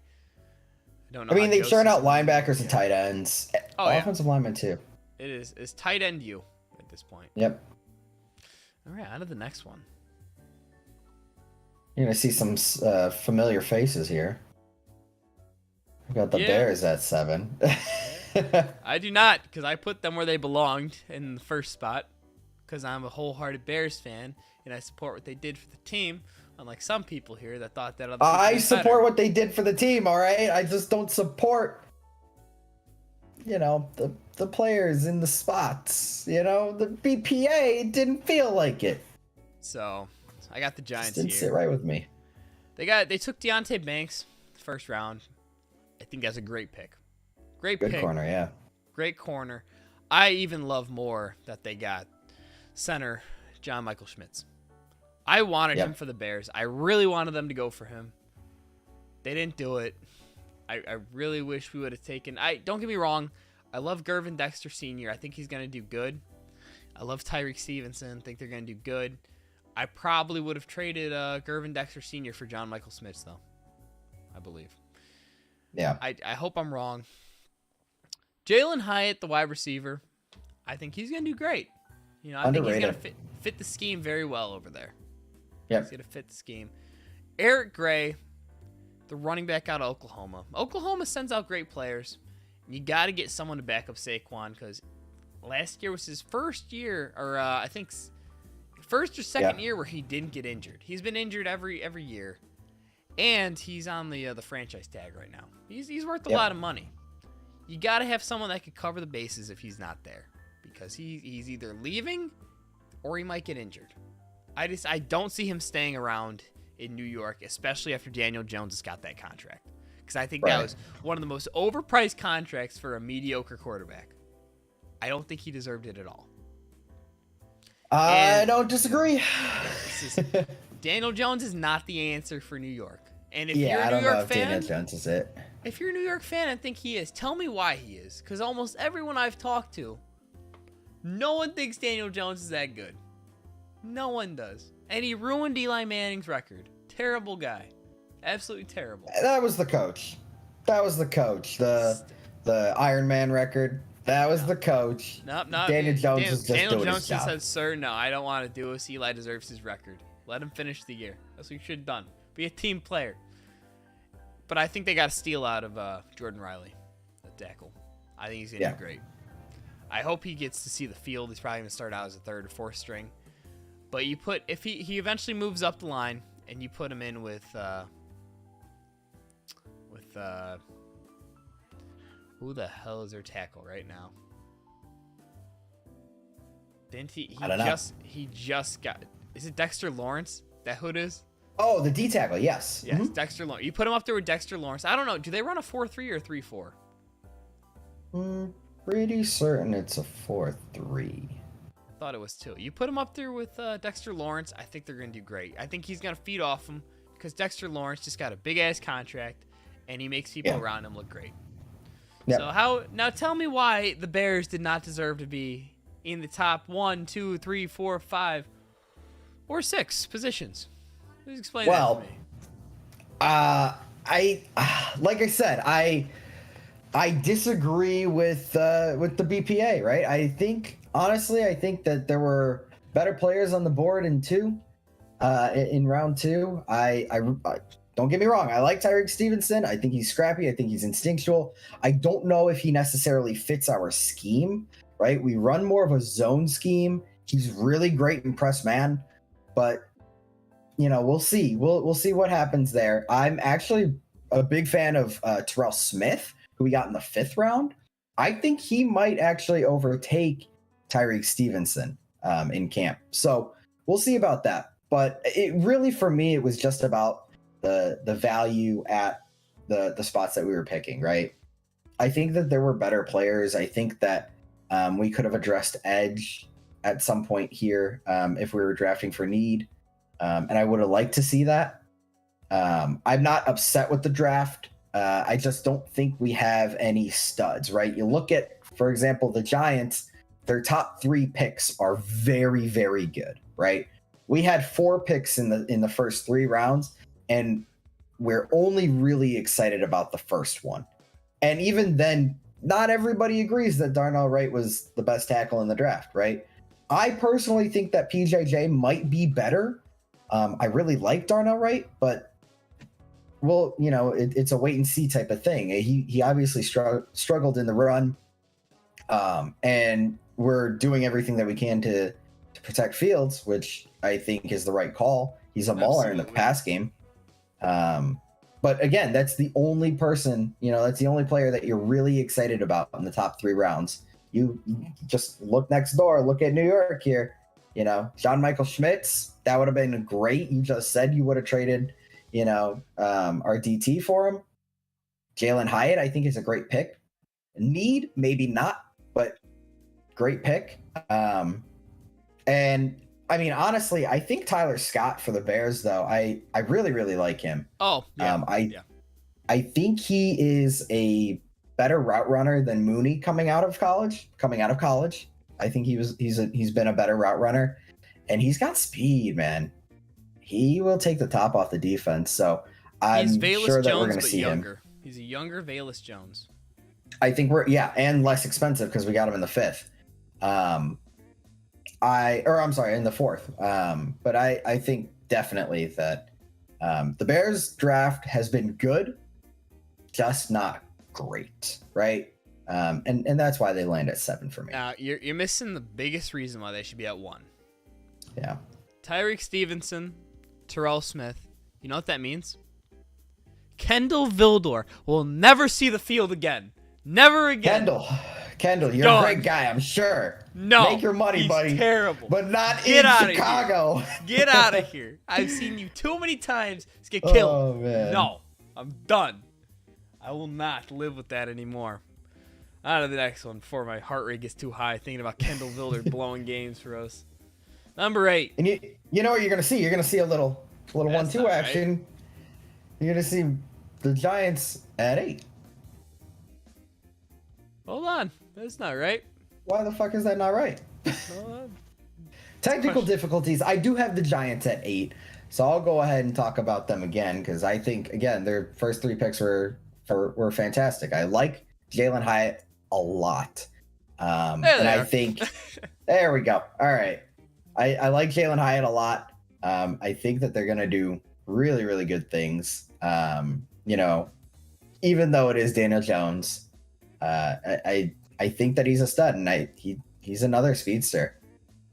I don't know. I mean, how they Joe churn out Sisson is linebackers and doing. tight ends. Oh, yeah. Offensive linemen too. It is tight end you at this point. Yep. All right, on to the next one. You're gonna see some familiar faces here. We got the Yeah. Bears at 7. I do not, because I put them where they belonged in the first spot, because I'm a wholehearted Bears fan and I support what they did for the team. Unlike some people here that thought that other I people support better. what they did for the team. All right, I just don't support, the players in the spots. The BPA didn't feel like it. So I got the Just Giants didn't here. sit right with me. They took Deontay Banks first round. I think that's a great pick. Great Good pick. corner, yeah. Great corner. I even love more that they got center John Michael Schmitz. I wanted Yep. him for the Bears. I really wanted them to go for him. They didn't do it. I really wish we would have taken. Don't get me wrong. I love Gervin Dexter Sr. I think he's going to do good. I love Tyreek Stevenson. I think they're going to do good. I probably would have traded Gervin Dexter Sr. for John Michael Schmitz, though. I believe. Yeah. I hope I'm wrong. Jalen Hyatt, the wide receiver, I think he's going to do great. I think he's going to fit the scheme very well over there. Yep. He's going to fit the scheme. Eric Gray, the running back out of Oklahoma. Oklahoma sends out great players. You got to get someone to back up Saquon because last year was his first year, or I think first or second year where he didn't get injured. He's been injured every year, and he's on the franchise tag right now. He's worth a lot of money. You got to have someone that could cover the bases if he's not there, because he's either leaving or he might get injured. I don't see him staying around in New York, especially after Daniel Jones has got that contract, because I think that was one of the most overpriced contracts for a mediocre quarterback. I don't think he deserved it at all. I don't disagree. Daniel Jones is not the answer for New York. And if you're Yeah, I a don't New know York if fan, Daniel Jones is it. if you're a New York fan, I think he is. Tell me why he is, because almost everyone I've talked to, no one thinks Daniel Jones is that good. No one does. And he ruined Eli Manning's record. Terrible guy. Absolutely terrible. That was the coach. The Iron Man record. That was the coach. Nope. Daniel Jones is just Daniel doing Jones his just job. said, "Sir, no, I don't want to do this. Eli deserves his record. Let him finish the year. That's what you should have done. Be a team player." But I think they got a steal out of Jordan Riley, the tackle. I think he's gonna do great. I hope he gets to see the field. He's probably gonna start out as a third or fourth string. But if he eventually moves up the line and you put him in with who the hell is their tackle right now? Didn't he? I don't know. He just got. Is it Dexter Lawrence? That who it is? Oh, the D tackle. Yes. Yes, Dexter Lawrence. You put him up there with Dexter Lawrence. I don't know. Do they run a 4-3 or 3-4? Pretty certain it's a 4-3. I thought it was 2. You put him up there with Dexter Lawrence. I think they're gonna do great. I think he's gonna feed off him because Dexter Lawrence just got a big ass contract, and he makes people around him look great. Yep. So now tell me why the Bears did not deserve to be in the top 1, 2, 3, 4, 5, or 6 positions. Please explain that to me. Like I said, I disagree with the BPA, right? I think that there were better players on the board in round 2. I don't get me wrong. I like Tyreek Stevenson. I think he's scrappy. I think he's instinctual. I don't know if he necessarily fits our scheme, right? We run more of a zone scheme. He's really great in press man, but we'll see. We'll see what happens there. I'm actually a big fan of Terrell Smith, who we got in the 5th round. I think he might actually overtake Tyreek Stevenson in camp. So we'll see about that. But it really, for me, it was just about the value at the spots that we were picking, right? I think that there were better players. I think that we could have addressed edge at some point here if we were drafting for need. And I would have liked to see that. I'm not upset with the draft. I just don't think we have any studs, right? You look at, for example, the Giants, their top 3 picks are very, very good, right? we had 4 picks in the first 3 rounds, and we're only really excited about the first one. And even then, not everybody agrees that Darnell Wright was the best tackle in the draft, right? I personally think that PJJ might be better. I really like Darnell Wright, but well, it's a wait and see type of thing. He obviously struggled in the run, and we're doing everything that we can to protect Fields, which I think is the right call. He's a mauler in the pass game. But again, that's the only person, that's the only player that you're really excited about in the top 3 rounds. You just look next door, look at New York here. John Michael Schmitz, that would have been great. You just said you would have traded, our DT for him. Jalen Hyatt, I think, is a great pick. Need, maybe not, but great pick. And I mean, honestly, I think Tyler Scott for the Bears, though, I really, really like him. Oh, yeah. I think he is a better route runner than Mooney coming out of college. I think he's been a better route runner, and he's got speed, man. He will take the top off the defense. So I'm sure that we're going to see him. He's a younger Velus Jones. I think and less expensive because we got him in the 5th. In the 4th. But I think definitely that the Bears draft has been good, just not great, right? And that's why they land at 7 for me. You're missing the biggest reason why they should be at 1. Yeah. Tyreek Stevenson, Terrell Smith. You know what that means? Kendall Vildor will never see the field again. Never again. Kendall, you're a great guy, I'm sure. No, make your money, buddy. Terrible. But not in Chicago. Get out of here. I've seen you too many times get killed. Oh, man. No, I'm done. I will not live with that anymore. On to the next one before my heart rate gets too high thinking about Kendall Vildor blowing games for us. Number 8. And you know what you're going to see? You're going to see a little 1-2 action. Right. You're going to see the Giants at 8. Hold on. That's not right. Why the fuck is that not right? Hold on. Technical difficulties. I do have the Giants at 8. So I'll go ahead and talk about them again because I think, again, their first 3 picks were fantastic. I like Jalen Hyatt a lot. And I think there we go. All right. I like Jalen Hyatt a lot. I think that they're going to do really, really good things. Even though it is Daniel Jones, I think that he's a stud, and he's another speedster.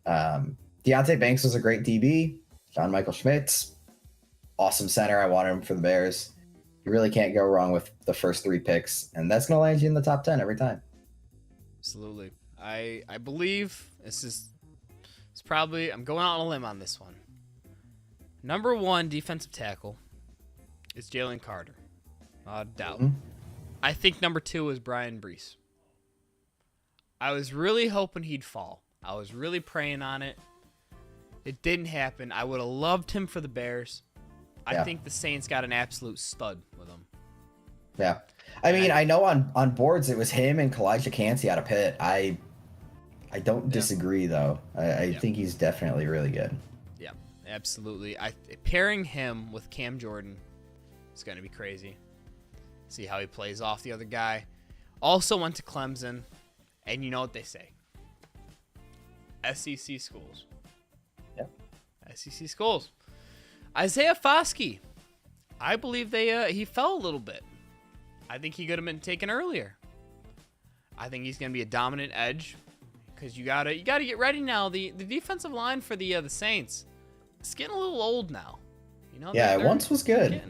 Deonte Banks was a great DB. John Michael Schmitz, awesome center. I wanted him for the Bears. You really can't go wrong with the first 3 picks, and that's going to land you in the top 10 every time. Absolutely. I believe it's probably, I'm going out on a limb on this one. Number 1 defensive tackle is Jalen Carter. Without doubt. Mm-hmm. I think number 2 is Brian Brees. I was really hoping he'd fall. I was really praying on it. It didn't happen. I would have loved him for the Bears. I think the Saints got an absolute stud with him. Yeah. I mean, I know on boards it was him and Kalijah Cansey out of Pitt. I don't disagree, though. I think he's definitely really good. Yeah, absolutely. Pairing him with Cam Jordan is going to be crazy. See how he plays off the other guy. Also went to Clemson. And you know what they say. SEC schools. Yep. SEC schools. Isaiah Foskey. I believe he fell a little bit. I think he could have been taken earlier. I think he's going to be a dominant edge. Because you gotta get ready now. The defensive line for the Saints, it's getting a little old now. It once was good.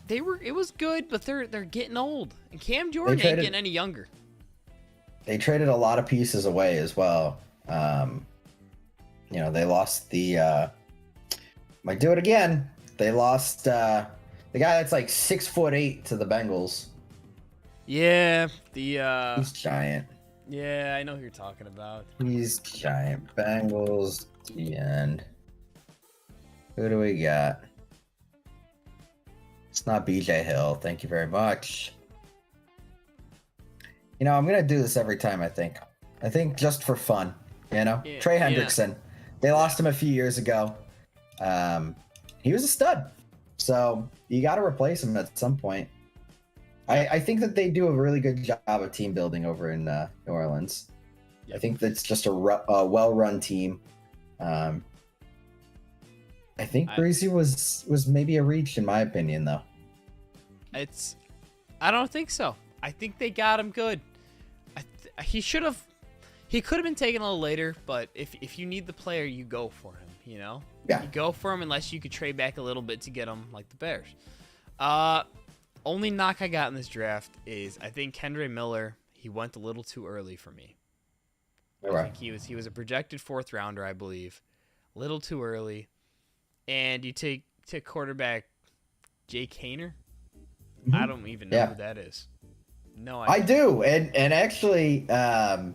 It was good, but they're getting old. And Cam Jordan ain't getting any younger. They traded a lot of pieces away as well. They lost might do it again. They lost the guy that's like 6'8" to the Bengals. Yeah, he's giant. Yeah, I know who you're talking about. He's giant. Bengals, the end. Who do we got? It's not BJ Hill. Thank you very much. I'm going to do this every time, I think just for fun, Trey Hendrickson. They lost him a few years ago. he was a stud. So you got to replace him at some point. I think that they do a really good job of team building over in New Orleans. I think that's just a well-run team. I think Breezy was maybe a reach in my opinion, though. I don't think so. I think they got him good. He could have been taken a little later, but if you need the player, you go for him. You know, yeah, you go for him unless you could trade back a little bit to get him, like the Bears. Only knock I got in this draft is I think Kendre Miller, he went a little too early for me. I think he was a projected 4th rounder, I believe. A little too early. And you take quarterback Jake Haener. Mm-hmm. I don't even know who that is. No idea. I do. And actually, I'm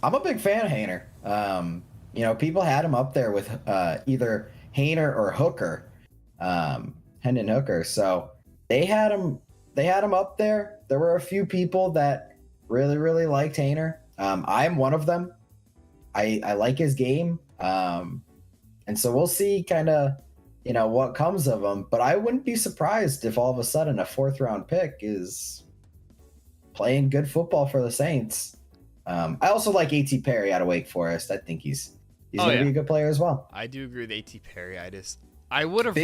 a big fan of Haener. You know, people had him up there with either Haener or Hooker. Hendon Hooker. So they had him up there. There were a few people that really, really liked Haener. I'm one of them. I like his game. And so we'll see kind of, you know, what comes of him. But I wouldn't be surprised if all of a sudden a 4th round pick is playing good football for the Saints. I also like A.T. Perry out of Wake Forest. I think he's going to be a good player as well. I do agree with A.T. Perry. I would have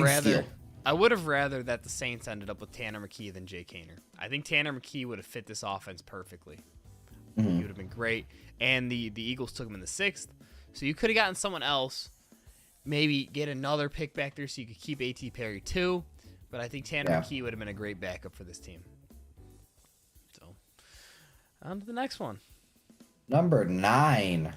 rather that the Saints ended up with Tanner McKee than Jake Haener. I think Tanner McKee would have fit this offense perfectly. Mm-hmm. He would have been great. And the Eagles took him in the 6th. So you could have gotten someone else, maybe get another pick back there so you could keep A.T. Perry too. But I think Tanner McKee would have been a great backup for this team. So, on to the next one. Number 9.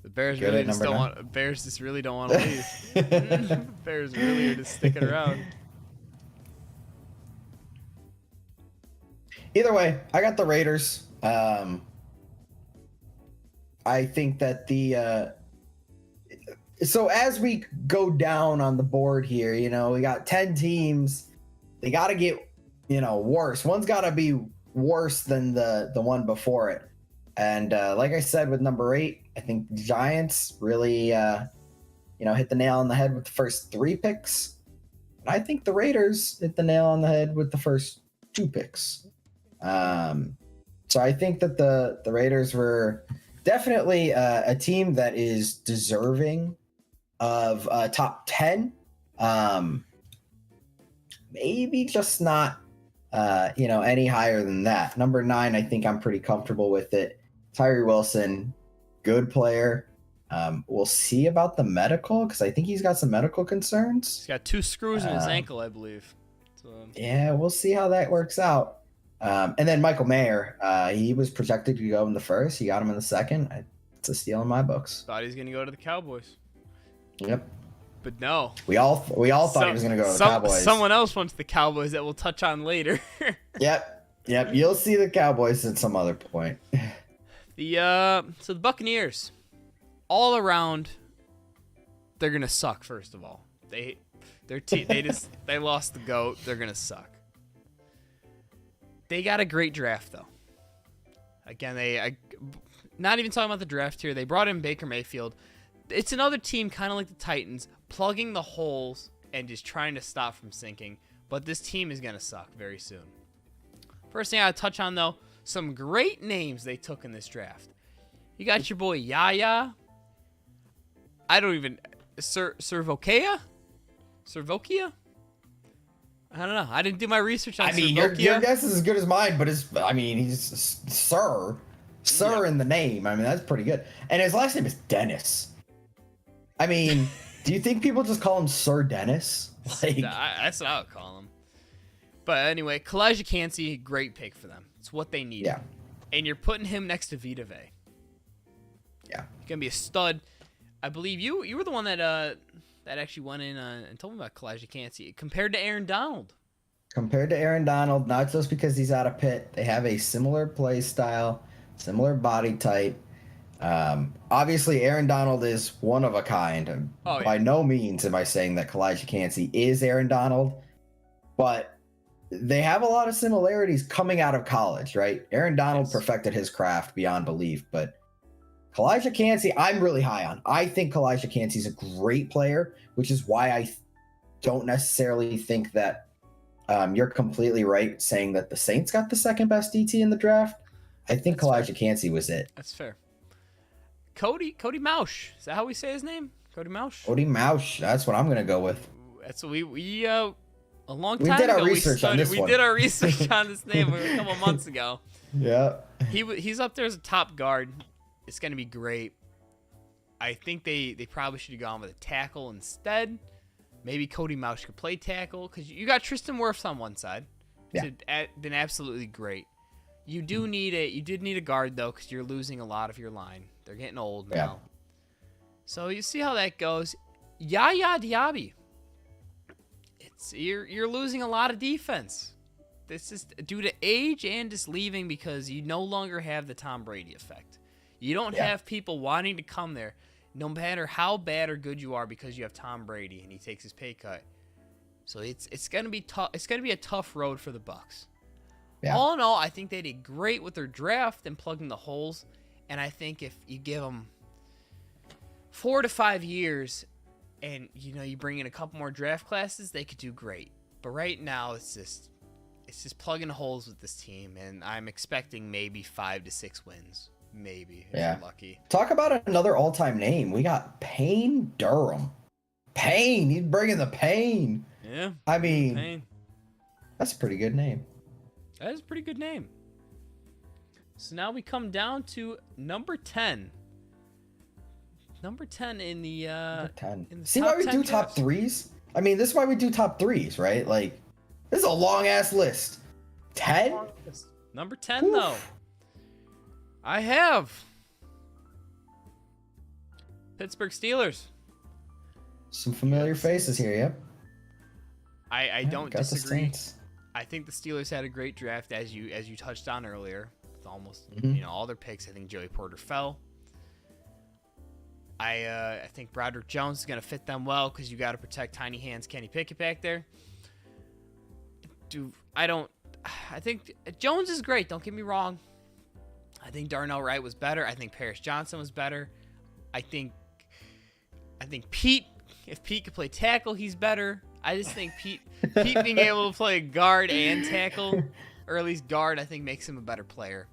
The Bears really just don't want. Bears just really don't want to leave. Bears really are just sticking around. Either way, I got the Raiders. I think that so as we go down on the board here, you know, we got 10 teams. They got to get, you know, worse. One's got to be worse than the one before it. And like I said, with number 8, I think the Giants really, you know, hit the nail on the head with the first 3 picks. And I think the Raiders hit the nail on the head with the first 2 picks. So I think that the Raiders were definitely a team that is deserving of top 10. Maybe just not, you know, any higher than that. Number 9, I think I'm pretty comfortable with it. Tyree Wilson, good player. We'll see about the medical because I think he's got some medical concerns. He's got 2 screws in his ankle, I believe. So, yeah, we'll see how that works out. And then Michael Mayer, he was projected to go in the 1st. He got him in the 2nd. It's a steal in my books. Thought he was going to go to the Cowboys. Yep. But no. We all thought he was going to go to the Cowboys. Someone else went to the Cowboys that we'll touch on later. Yep. You'll see the Cowboys at some other point. So the Buccaneers, all around, they're gonna suck. First of all, they lost the GOAT. They're gonna suck. They got a great draft though. Again, not even talking about the draft here. They brought in Baker Mayfield. It's another team kind of like the Titans, plugging the holes and just trying to stop from sinking. But this team is gonna suck very soon. First thing I gotta touch on though. Some great names they took in this draft. You got your boy Yaya. I don't even... Servokia? I don't know. I didn't do my research on Servokia. Your guess is as good as mine, but he's Sir in the name. I mean, that's pretty good. And his last name is Dennis. I mean, do you think people just call him Sir Dennis? That's what I would call him. But anyway, Kalijah Kancey, great pick for them. It's what they need. Yeah. And you're putting him next to Vita Vea. Yeah. He's going to be a stud. I believe you were the one that actually went in and told me about Kalijah Kancey. Compared to Aaron Donald. Not just because he's out of Pitt. They have a similar play style, similar body type. Obviously, Aaron Donald is one of a kind. By no means am I saying that Kalijah Kancey is Aaron Donald. But they have a lot of similarities coming out of college, right? Aaron Donald Yes. perfected his craft beyond belief, but Kalijah Cansey, I'm really high on. I think Kalijah Cansey's a great player, which is why I don't necessarily think that you're completely right saying that the Saints got the second best DT in the draft. I think That's Kalijah Cansey was it. That's fair. Cody Mausch. Is that how we say his name? Cody Mausch? Cody Mausch, that's what I'm going to go with. That's what we a long We time did our ago research on this we one. did our research on this name a couple months ago. Yeah. He's up there as a top guard. It's going to be great. I think they probably should have gone with a tackle instead. Maybe Cody Mausch could play tackle because you got Tristan Wirfs on one side. Yeah. Been absolutely great. You did need a guard though because you're losing a lot of your line. They're getting old now. Yeah. So you see how that goes. Yaya Diaby. You're losing a lot of defense. This is due to age and just leaving because you no longer have the Tom Brady effect. You don't have people wanting to come there, no matter how bad or good you are, because you have Tom Brady and he takes his pay cut. So it's gonna be tough. It's gonna be a tough road for the Bucs. Yeah. All in all, I think they did great with their draft and plugging the holes. And I think if you give them 4 to 5 years, and you bring in a couple more draft classes, they could do great. But right now, it's just plugging holes with this team, and I'm expecting maybe 5 to 6 wins, maybe if Yeah. you're lucky. Talk about another all-time name. We got Payne Durham. Payne, he's bringing the pain. Yeah, I mean, Payne. that's a pretty good name. That is a pretty good name. So now we come down to number 10. Number 10 in the Number 10. in the See top why we 10 do top drafts. threes? I mean, this is why we do top threes, right? Like, this is a long ass list. 10? Number 10 though. I have Pittsburgh Steelers. Some familiar faces here, yep. I don't Got the disagree. Saints. I think the Steelers had a great draft as you touched on earlier. With almost Mhm. all their picks. I think Joey Porter fell. I think Broderick Jones is gonna fit them well because you got to protect Tiny Hands Kenny Pickett back there. I think Jones is great. Don't get me wrong. I think Darnell Wright was better. I think Paris Johnson was better. I think Pete. If Pete could play tackle, he's better. I just think Pete being able to play guard and tackle, or at least guard, I think makes him a better player.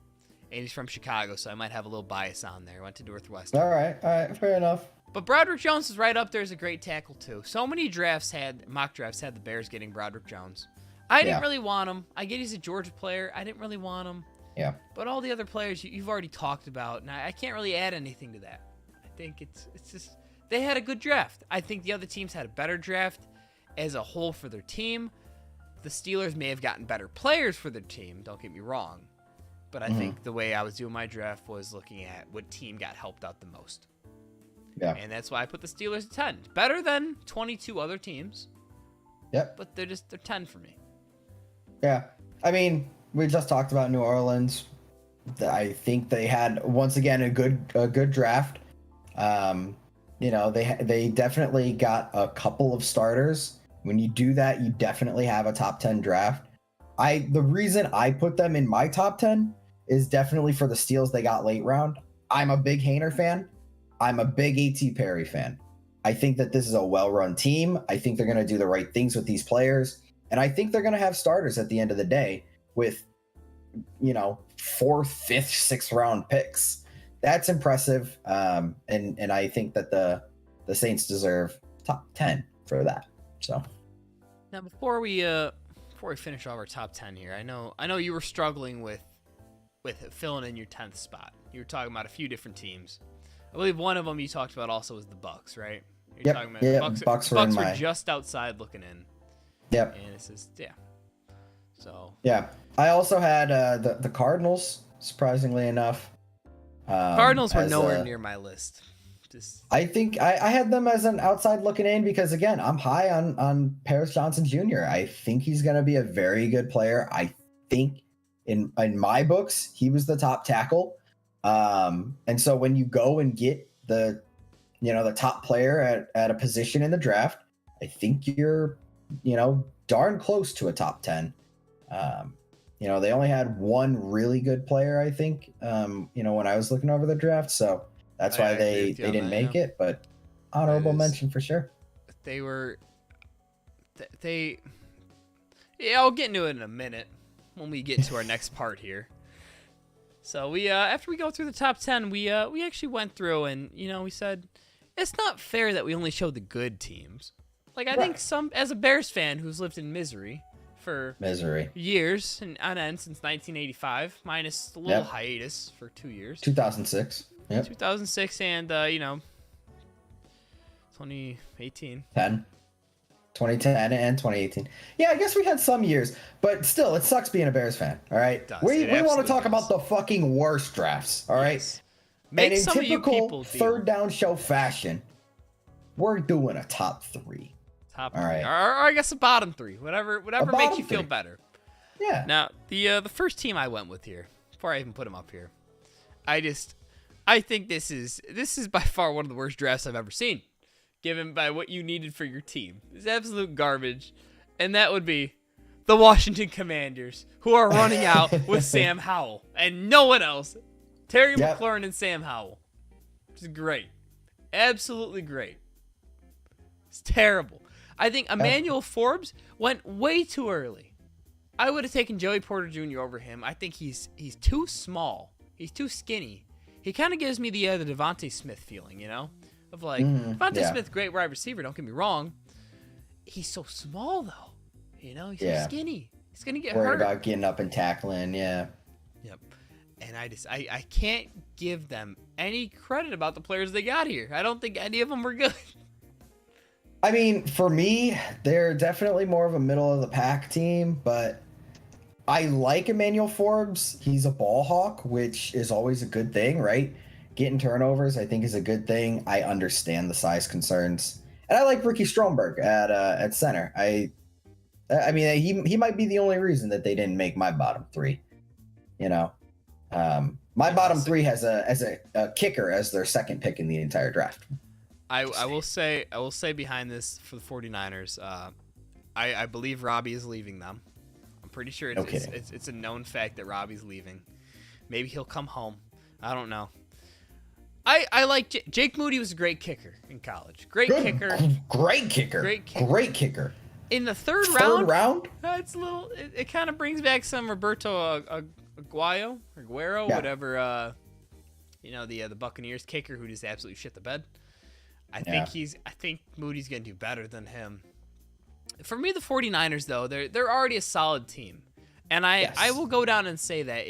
And he's from Chicago, so I might have a little bias on there. Went to Northwestern. All right, fair enough. But Broderick Jones is right up there as a great tackle, too. So many mock drafts had the Bears getting Broderick Jones. I didn't really want him. I get he's a Georgia player. I didn't really want him. Yeah. But all the other players you've already talked about, and I can't really add anything to that. I think it's just they had a good draft. I think the other teams had a better draft as a whole for their team. The Steelers may have gotten better players for their team, don't get me wrong. But I think the way I was doing my draft was looking at what team got helped out the most. Yeah. And that's why I put the Steelers at 10. Better than 22 other teams, Yep. but they're 10 for me. Yeah. I mean, we just talked about New Orleans. I think they had once again a good draft. They definitely got a couple of starters. When you do that, you definitely have a top 10 draft. The reason I put them in my top 10 is definitely for the steals they got late round. I'm a big Hainer fan. I'm a big A.T. Perry fan. I think that this is a well-run team. I think they're going to do the right things with these players. And I think they're going to have starters at the end of the day with, 4th, 5th, 6th round picks. That's impressive. And I think that the Saints deserve top 10 for that. So Now, before we finish off our top 10 here, I know you were struggling with filling in your 10th spot. You were talking about a few different teams. I believe one of them you talked about also was the Bucks, right? You're talking about the Bucks were Bucks in were my... just outside looking in. Yep. And it's just, yeah. So. Yeah. I also had the Cardinals, surprisingly enough. Cardinals were nowhere near my list. Just. I think I had them as an outside looking in because, again, I'm high on Paris Johnson Jr. I think he's going to be a very good player. I think in my books, he was the top tackle. And so when you go and get the top player at a position in the draft, I think you're, darn close to a top 10. They only had one really good player, I think. When I was looking over the draft, so that's why I agree they with you on didn't that, make yeah. it. But honorable is- mention for sure. They were. Yeah, I'll get into it in a minute when we get to our next part here. So we after we go through the top 10, we actually went through and we said it's not fair that we only showed the good teams. Like I think as a Bears fan who's lived in misery for years and on end since 1985, minus a little hiatus for 2 years. 2006. Yep. 2006 and 2018. 2010 and 2018. Yeah, I guess we had some years, but still, it sucks being a Bears fan. All right, we want to talk about the fucking worst drafts. All right, Make and in some typical of you people third down show fashion, we're doing a top 3. Top all 3, right, or I guess a bottom 3, whatever makes you feel better. Yeah. Now the first team I went with here, before I even put them up here, I think this is by far one of the worst drafts I've ever seen, given by what you needed for your team. It's absolute garbage, and that would be the Washington Commanders, who are running out with Sam Howell and no one else. Terry McLaurin and Sam Howell, which is great, absolutely great. It's terrible. I think Emmanuel Forbes went way too early. I would have taken Joey Porter Jr. over him. I think he's too small. He's too skinny. He kind of gives me the Devontae Smith feeling, of like Devontae Smith, great wide receiver. Don't get me wrong. He's so small though. He's so skinny. He's gonna get hurt. Worried about getting up and tackling. Yeah. Yep. And I can't give them any credit about the players they got here. I don't think any of them were good. I mean, for me, they're definitely more of a middle of the pack team, but I like Emmanuel Forbes. He's a ball hawk, which is always a good thing, right? Getting turnovers, I think, is a good thing. I understand the size concerns, and I like Ricky Stromberg at center. I mean, he might be the only reason that they didn't make my bottom 3. My bottom 3 has a kicker as their second pick in the entire draft. I will say behind this for the 49ers, I believe Robbie is leaving them. I'm pretty sure it's a known fact that Robbie's leaving. Maybe he'll come home. I don't know. I like Jake Moody was a great kicker in college. Great kicker. In the third round? It's a little. It kind of brings back some Roberto Aguero, whatever. The Buccaneers kicker who just absolutely shit the bed. I think Moody's gonna do better than him. For me, the 49ers though, they're already a solid team, and I will go down and say that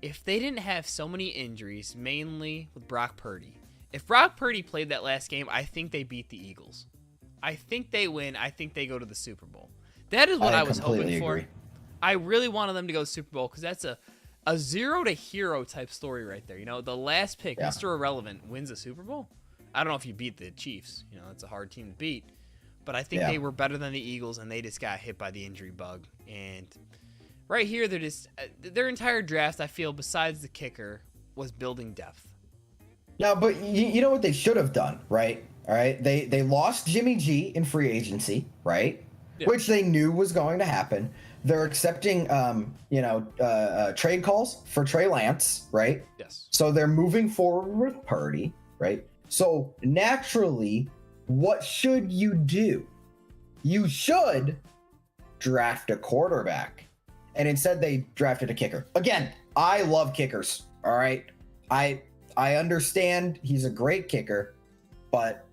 if they didn't have so many injuries, mainly with Brock Purdy, if Brock Purdy played that last game, I think they beat the Eagles. I think they win. I think they go to the Super Bowl. That is what I was hoping for. I really wanted them to go to the Super Bowl because that's a zero to hero type story right there. The last pick, Mr. Irrelevant, wins a Super Bowl. I don't know if you beat the Chiefs. It's a hard team to beat. But I think they were better than the Eagles, and they just got hit by the injury bug. And right here, they're just their entire draft, I feel, besides the kicker, was building depth. No, but you know what they should have done, right? All right, they lost Jimmy G in free agency, right? Yeah. Which they knew was going to happen. They're accepting, trade calls for Trey Lance, right? Yes. So they're moving forward with Purdy, right? So naturally, what should you do? You should draft a quarterback. And instead they drafted a kicker. Again, I love kickers, all right? I understand he's a great kicker, but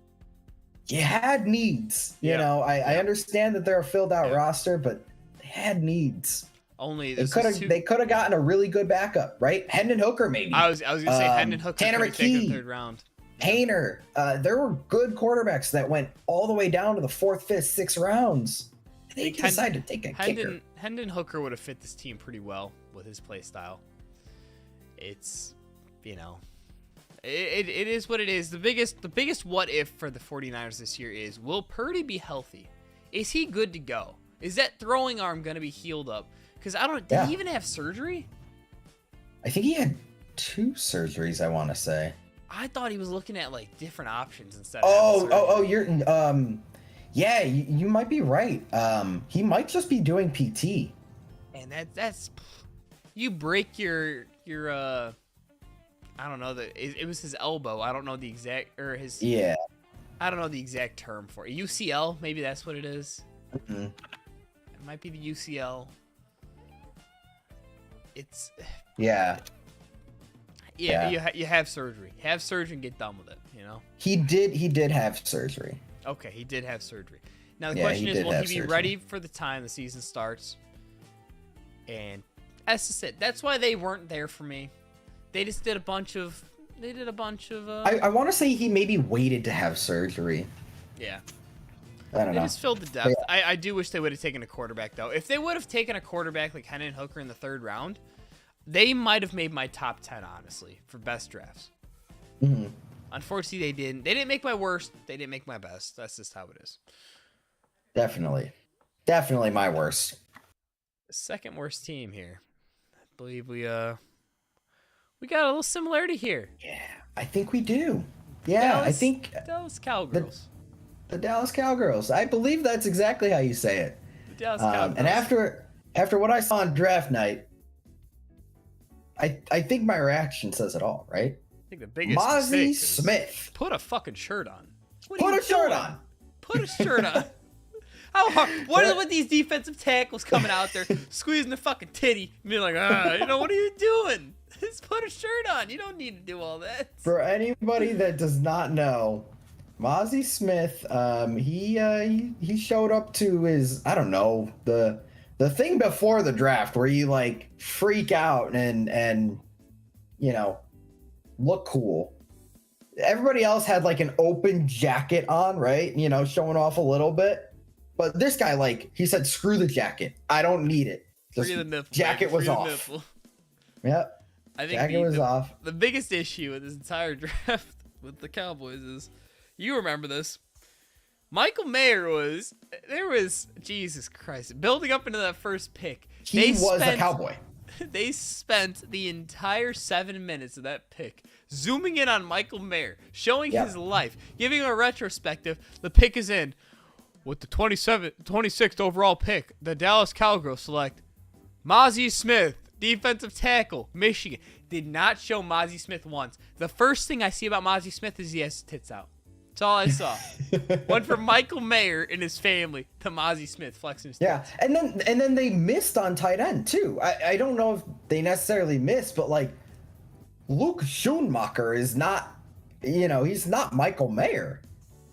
you had needs. I understand that they're a filled out roster, but they had needs. They could have gotten a really good backup, right? Hendon Hooker, maybe. I was gonna say Hendon Hooker Tanner could have taken the McKee, third round. Hayner. There were good quarterbacks that went all the way down to the 4th, 5th, 6th rounds. They decided to take a kicker. Hendon Hooker would have fit this team pretty well with his play style. It's, it is what it is. The biggest what if for the 49ers this year is, will Purdy be healthy? Is he good to go? Is that throwing arm going to be healed up? Because did he even have surgery? I think he had 2 surgeries, I want to say. I thought he was looking at different options instead of you might be right. He might just be doing PT. man, that's you break your I don't know it was his elbow. I don't know the exact or his Yeah. I don't know the exact term for it. UCL, maybe that's what it is. Mhm. It might be the UCL. It's Yeah. you have surgery. Have surgery and get done with it, you know? He did have surgery. Okay, he did have surgery. Now the Yeah, question he is, did will he have be surgery. ready for the time the season starts? And that's just it. That's why they weren't there for me. They just did a bunch of I want to say he maybe waited to have surgery. yeah. I don't They know. just filled the depth. I do wish they would have taken a quarterback though. If they would have taken a quarterback like Hendon Hooker in the 3rd round, they might have made my top 10 honestly for best drafts. Mhm. Unfortunately, they didn't. They didn't make my worst. They didn't make my best. That's just how it is. Definitely my worst. The second worst team here. I believe we got a little similarity here. Yeah, I think we do. Yeah, I think Dallas Cowgirls. the Dallas Cowgirls. I believe that's exactly how you say it. The Dallas Cowgirls. And after what I saw on draft night, I think my reaction says it all, right? I think the biggest Mozzie mistake is Smith. put a fucking shirt on. What are Put you a shirt doing? on. Put a shirt on. How hard? What is with these defensive tackles coming out there, squeezing the fucking titty, and being like, what are you doing? Just put a shirt on. You don't need to do all that. For anybody that does not know, Mozzie Smith, he showed up to his, I don't know, the thing before the draft where you like freak out and you know, look cool. Everybody else had like an open jacket on, right? You know, showing off a little bit. But this guy, like, he said, screw the jacket. I don't need it. Free the nipple. Jacket baby. was Free the off. nipple. Yep. I think Jacket was off. the biggest issue with this entire draft with the Cowboys is, you remember this. Michael Mayer was Jesus Christ, building up into that first pick. He was a cowboy. They spent the entire 7 minutes of that pick zooming in on Michael Mayer, showing his life, giving a retrospective. The pick is in. With the 26th overall pick, the Dallas Cowgirls select Mozzie Smith, defensive tackle, Michigan. Did not show Mozzie Smith once. The first thing I see about Mozzie Smith is he has tits out. That's all I saw. Went from Michael Mayer and his family to Mozzie Smith flexing his tits. Yeah, and then they missed on tight end too. I don't know if they necessarily missed, but like Luke Schoonmaker is not, you know, he's not Michael Mayer.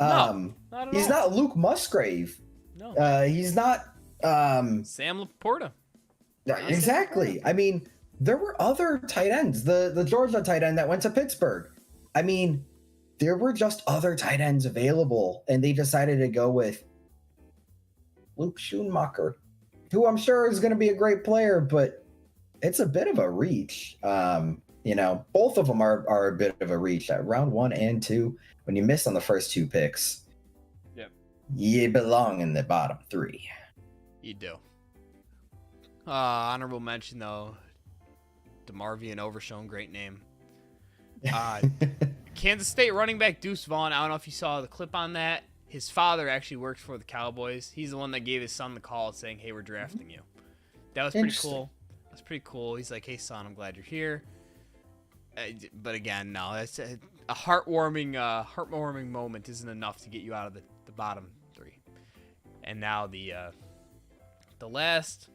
No, not at he's all. not Luke Musgrave. No. He's not Sam Laporta. exactly. I mean, there were other tight ends. The Georgia tight end that went to Pittsburgh. I mean, there were just other tight ends available, and they decided to go with Luke Schoonmaker, who I'm sure is going to be a great player, but it's a bit of a reach. You know, both of them are a bit of a reach at round 1 and 2. When you miss on the first 2 picks, you belong in the bottom 3. You do. Honorable mention though, DeMarvion Overshown, great name. Kansas State running back Deuce Vaughn. I don't know if you saw the clip on that. His father actually works for the Cowboys. He's the one that gave his son the call saying, "Hey, we're drafting you." That was pretty cool. That's pretty cool. He's like, "Hey, son, I'm glad you're here." But again, no, that's a heartwarming moment isn't enough to get you out of the bottom 3. And now the last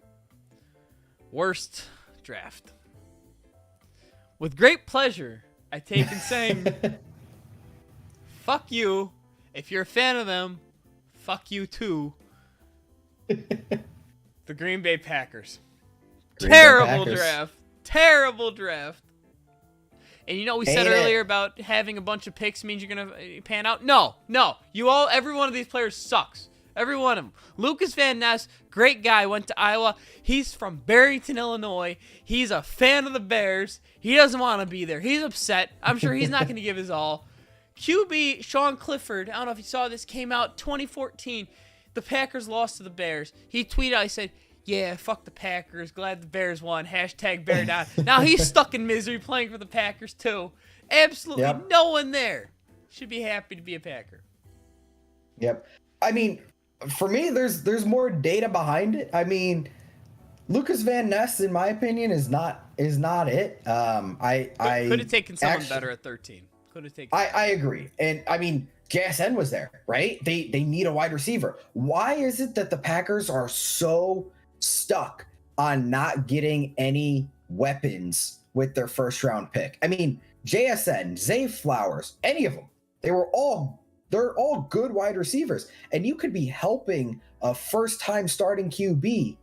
worst draft. With great pleasure, I take in saying, fuck you. If you're a fan of them, fuck you too. The Green Bay Packers. Terrible draft. And you know, we said earlier about having a bunch of picks means you're going to pan out. No. Every one of these players sucks. Every one of them. Lucas Van Ness, great guy, went to Iowa. He's from Barrington, Illinois. He's a fan of the Bears. He doesn't want to be there. He's upset. I'm sure he's not going to give his all. QB Sean Clifford, I don't know if you saw this, came out 2014. The Packers lost to the Bears. He tweeted out, he said, "Yeah, fuck the Packers. Glad the Bears won. Hashtag Bear down." Now he's stuck in misery playing for the Packers too. Absolutely no one there should be happy to be a Packer. Yep. I mean, for me, there's more data behind it. I mean, Lucas Van Ness, in my opinion, is not it. I Could have taken someone actually- better at 13. Could have taken. I agree, and I mean JSN was there, right? They need a wide receiver. Why is it that the Packers are so stuck on not getting any weapons with their first round pick? I mean, JSN, Zay Flowers, any of them, they're all good wide receivers, and you could be helping a first time starting QB,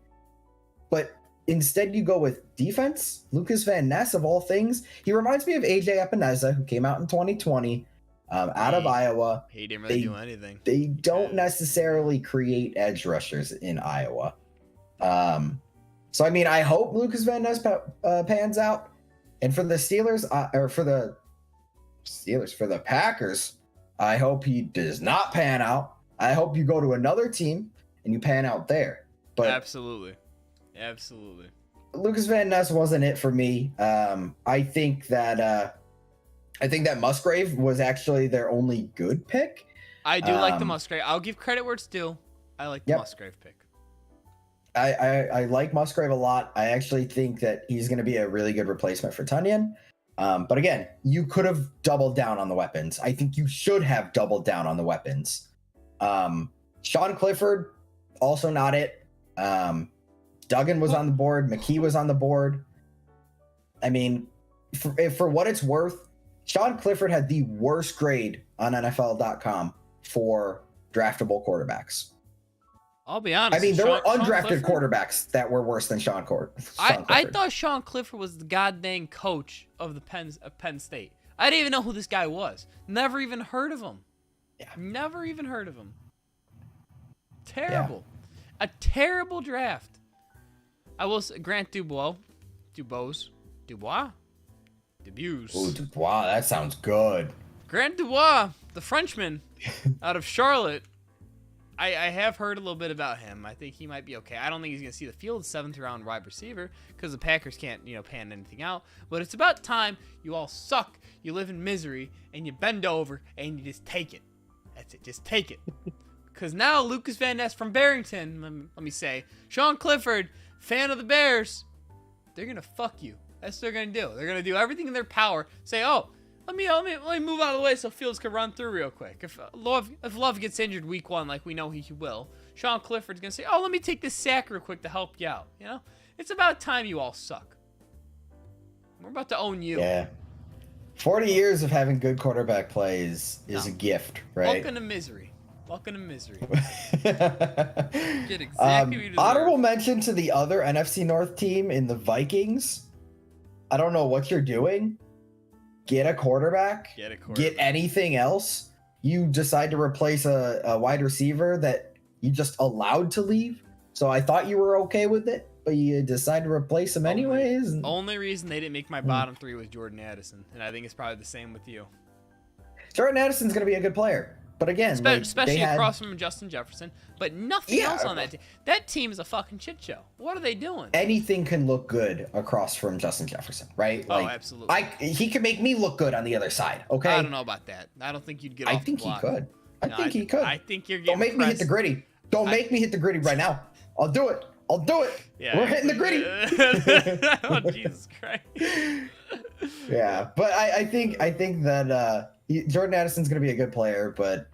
but instead you go with defense. Lucas Van Ness, of all things, he reminds me of AJ Epineza, who came out in 2020 out of Iowa. He didn't really do anything. They don't necessarily create edge rushers in Iowa. So I mean, I hope Lucas Van Ness pans out. And for the Steelers, for the Packers, I hope he does not pan out. I hope you go to another team and you pan out there. But Absolutely. Lucas Van Ness wasn't it for me. I think that Musgrave was actually their only good pick. I do like the Musgrave. I'll give credit where it's due. I like the Yep. Musgrave pick. I like Musgrave a lot. I actually think that he's going to be a really good replacement for Tunyon. But again, you could have doubled down on the weapons. I think you should have doubled down on the weapons. Sean Clifford, also not it. Duggan was on the board. McKee was on the board. I mean, for what it's worth, Sean Clifford had the worst grade on NFL.com for draftable quarterbacks. I'll be honest. I mean, there were Sean undrafted Clifford- quarterbacks that were worse than Sean Clifford. I thought Sean Clifford was the goddamn coach of Penn State. I didn't even know who this guy was. Never even heard of him. Yeah. Never even heard of him. Terrible. A terrible draft. I will say Grant Dubois. Dubois? Ooh, wow, that sounds good. Grant Dubois, the Frenchman out of Charlotte. I have heard a little bit about him. I think he might be okay. I don't think he's going to see the field, 7th round wide receiver, because the Packers can't, pan anything out. But it's about time you all suck, you live in misery, and you bend over, and you just take it. That's it. Just take it. Because now Lucas Van Ness from Barrington, let me say, Sean Clifford, fan of the Bears, they're going to fuck you. That's what they're going to do. They're going to do everything in their power. Say, oh, let me move out of the way so Fields can run through real quick. If Love gets injured week 1, like we know he will, Sean Clifford's going to say, oh, let me take this sack real quick to help you out. It's about time you all suck. We're about to own you. Yeah. 40 years of having good quarterback plays is a gift, right? Welcome to misery. Get exactly what you deserve. Honorable mention to the other NFC North team in the Vikings. I don't know what you're doing. Get a quarterback. Get anything else. You decide to replace a wide receiver that you just allowed to leave. So I thought you were okay with it, but you decided to replace him anyways. Only reason they didn't make my bottom 3 was Jordan Addison, and I think it's probably the same with you. Jordan Addison's going to be a good player. But again, especially across from Justin Jefferson, but nothing else on that team. That team is a fucking shit show. What are they doing? Anything can look good across from Justin Jefferson, right? Oh, absolutely. He can make me look good on the other side. Okay. I don't know about that. I don't think you'd get. I off think the block. he could. I think I think you're getting. Don't make me hit the gritty. Don't make me hit the gritty right now. I'll do it. Yeah, we're hitting the gritty. Oh, Jesus Christ. Yeah, but I think that Jordan Addison's going to be a good player, but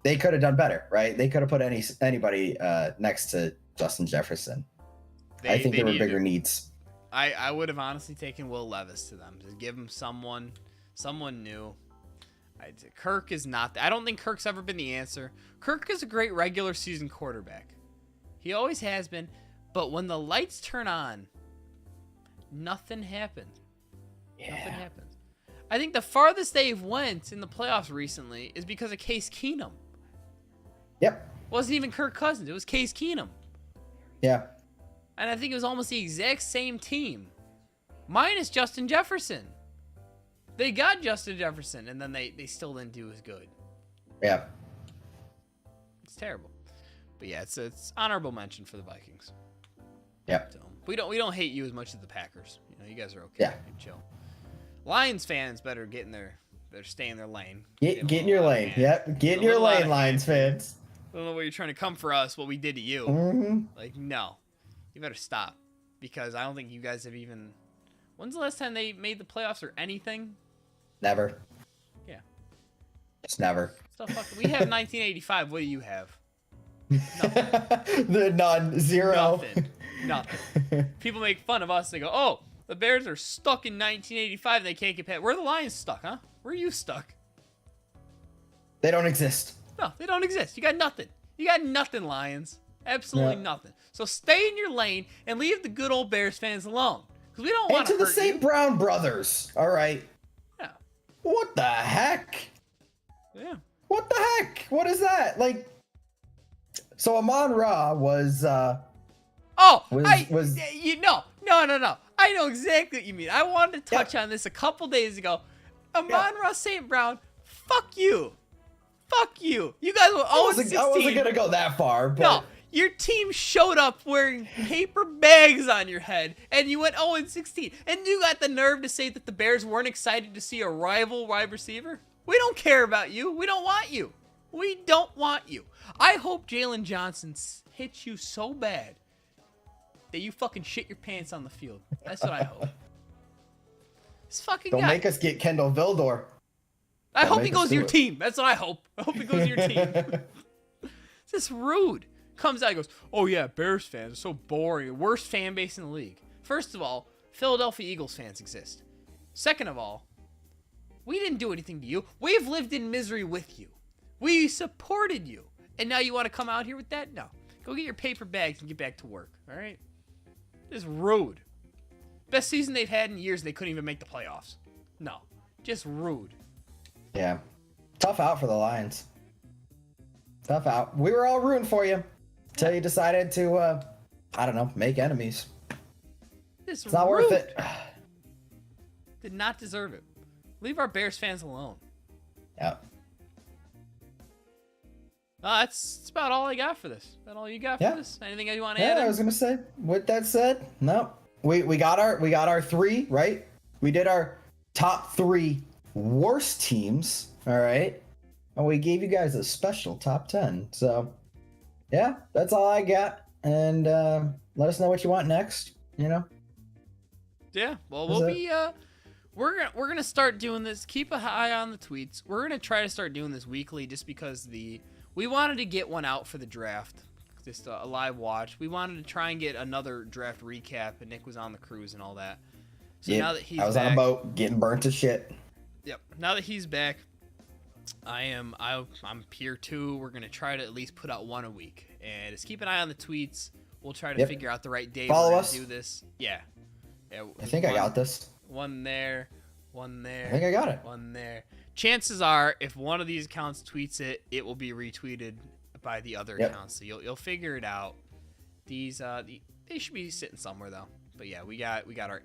they could have done better, right? They could have put anybody next to Justin Jefferson. I think there were bigger needs. I would have honestly taken Will Levis to them to give him someone new. Kirk is not. I don't think Kirk's ever been the answer. Kirk is a great regular season quarterback. He always has been, but when the lights turn on, nothing happens. Yeah. Nothing happens. I think the farthest they've went in the playoffs recently is because of Case Keenum. Yep. Wasn't even Kirk Cousins. It was Case Keenum. Yeah. And I think it was almost the exact same team. Minus Justin Jefferson. They got Justin Jefferson, and then they still didn't do as good. Yeah. It's terrible. But yeah, it's honorable mention for the Vikings. Yep. So, we don't hate you as much as the Packers. You guys are okay. Yeah. You're chill. Lions fans better stay in their lane. Get in your lane. Yep. Get in your lane, Lions fans. I don't know where you're trying to come for us, what we did to you. Mm-hmm. Like, no. You better stop, because I don't think you guys have even. When's the last time they made the playoffs or anything? Never. Yeah. Just never. So fuck. We have 1985. What do you have? The none. Zero. Nothing. People make fun of us. They go, "Oh, the Bears are stuck in 1985. They can't get past." Where are the Lions stuck, huh? Where are you stuck? They don't exist. No, they don't exist. You got nothing. You got nothing, Lions. Absolutely nothing. So stay in your lane and leave the good old Bears fans alone, because we don't want And to the hurt St. you. Brown brothers. All right. Yeah. What the heck? Yeah. What the heck? What is that? Like, so Amon Ra was Oh, was- no. I know exactly what you mean. I wanted to touch on this a couple days ago. Amon-Ra St. Brown, fuck you. Fuck you. You guys were 0-16. I wasn't gonna go that far, but No, your team showed up wearing paper bags on your head, and you went 0-16. And you got the nerve to say that the Bears weren't excited to see a rival wide receiver? We don't care about you. We don't want you. We don't want you. I hope Jalen Johnson hits you so bad that you fucking shit your pants on the field. That's what I hope. This fucking don't guy. make us get Kendall Vildor. I hope he make goes us to your do it. team. That's what I hope. I hope he goes to your team. It's just rude. Comes out and goes, "Oh yeah, Bears fans are so boring. Worst fan base in the league." First of all, Philadelphia Eagles fans exist. Second of all, we didn't do anything to you. We've lived in misery with you. We supported you. And now you want to come out here with that? No. Go get your paper bags and get back to work. All right? This is rude. Best season they've had in years. They couldn't even make the playoffs. No. Just rude. Yeah. Tough out for the Lions. Tough out. We were all rooting for you until you decided to, I don't know, make enemies. This It's not worth it. Did not deserve it. Leave our Bears fans alone. Yeah. That's about all I got for this. Is that all you got Yeah. for this? Anything you want to Yeah, add? I was gonna say. With that said, no. We got our three, right? We did our top 3 worst teams, all right? And we gave you guys a special top 10. So yeah, that's all I got. And let us know what you want next, you know? Yeah. Well, Is we'll it- be we're gonna start doing this. Keep an eye on the tweets. We're gonna try to start doing this weekly, just because we wanted to get one out for the draft, just a live watch. We wanted to try and get another draft recap, and Nick was on the cruise and all that. So Yeah, now that he's I was back, on a boat getting burnt to shit. Yep. Now that he's back, I'm here too. We're gonna try to at least put out one a week, and just keep an eye on the tweets. We'll try to Yep. figure out the right day Follow we're gonna us. do this. Yeah. I think I got this. One there, one there. I think I got it. One there. Chances are, if one of these accounts tweets it, it will be retweeted by the other Yep. accounts. So you'll figure it out. These they should be sitting somewhere though. But yeah, we got our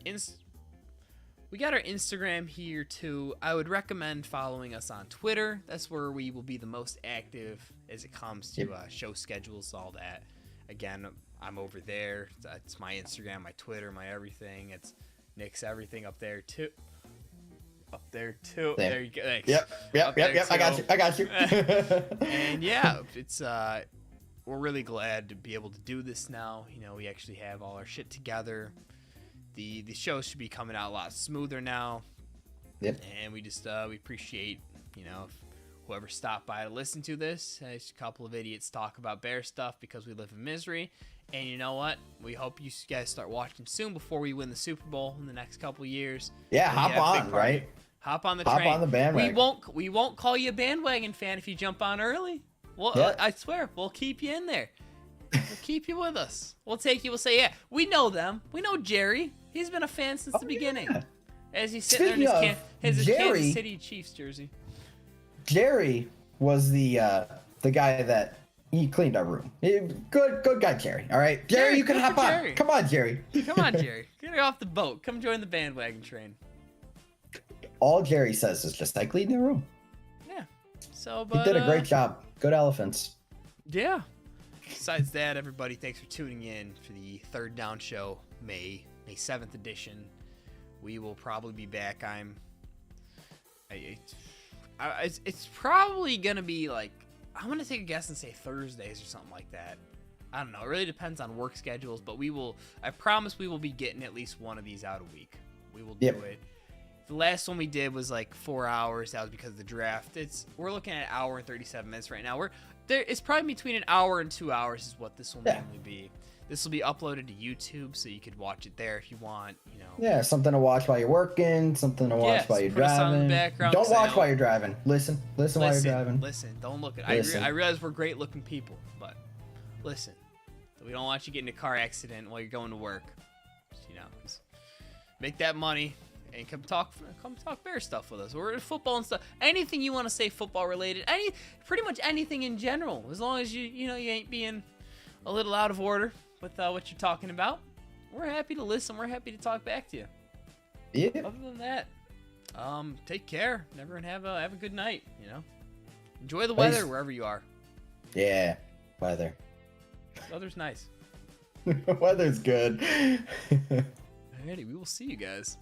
Instagram here too. I would recommend following us on Twitter. That's where we will be the most active as it comes to show schedules, all that. Again, I'm over there. It's my Instagram, my Twitter, my everything. It's Nick's everything up there too. Up there too. Same. There you go. Thanks. Yep. Up there, I got you. And yeah, it's we're really glad to be able to do this now. You know, we actually have all our shit together. The show should be coming out a lot smoother now. Yep. And we just we appreciate, you know, whoever stopped by to listen to this. There's a couple of idiots talk about Bear stuff because we live in misery. And you know what? We hope you guys start watching soon before we win the Super Bowl in the next couple of years. Yeah, We hop have a big on, party. right? Hop on the Hop train. on the bandwagon. We won't call you a bandwagon fan if you jump on early. Well, Yeah. I swear, we'll keep you in there. We'll keep you with us. We'll take you. We'll say, yeah, we know them. We know Jerry. He's been a fan since the beginning. yeah. As he's sitting there in Speaking his of Kansas Jerry- City Chiefs jersey. Jerry was the guy that he cleaned our room. Good guy, Jerry. All right, Jerry, Jerry, you can good hop for on. Jerry. Come on, Jerry. Come on, Jerry. Get off the boat. Come join the bandwagon train. All Jerry says is just, I cleaned the room. Yeah. So, He but did a great job. Good elephants. Yeah. Besides that, everybody, thanks for tuning in for the Third Down Show, May 7th edition. We will probably be back. It's probably gonna be like, I'm gonna take a guess and say Thursdays or something like that. I don't know. It really depends on work schedules, but I promise we will be getting at least one of these out a week. We will do it. The last one we did was like 4 hours. That was because of the draft. We're looking at an hour and 37 minutes right now. It's probably between an hour and 2 hours is what this will mainly be. This will be uploaded to YouTube, so you could watch it there if you want. Yeah, something to watch while you're working, something to watch while you're driving. Don't watch while you're driving. Listen while you're driving. Listen, don't look at it. I realize we're great looking people, but listen. So we don't want you getting in a car accident while you're going to work. Just, make that money and come talk Bear stuff with us, or football and stuff. Anything you want to say football related, pretty much anything in general, as long as you ain't being a little out of order with what you're talking about. We're happy to listen. We're happy to talk back to you. Yeah. Other than that, take care. Everyone have a good night. Enjoy the weather wherever you are. Yeah, weather. Weather's nice. Weather's good. Alrighty, we will see you guys.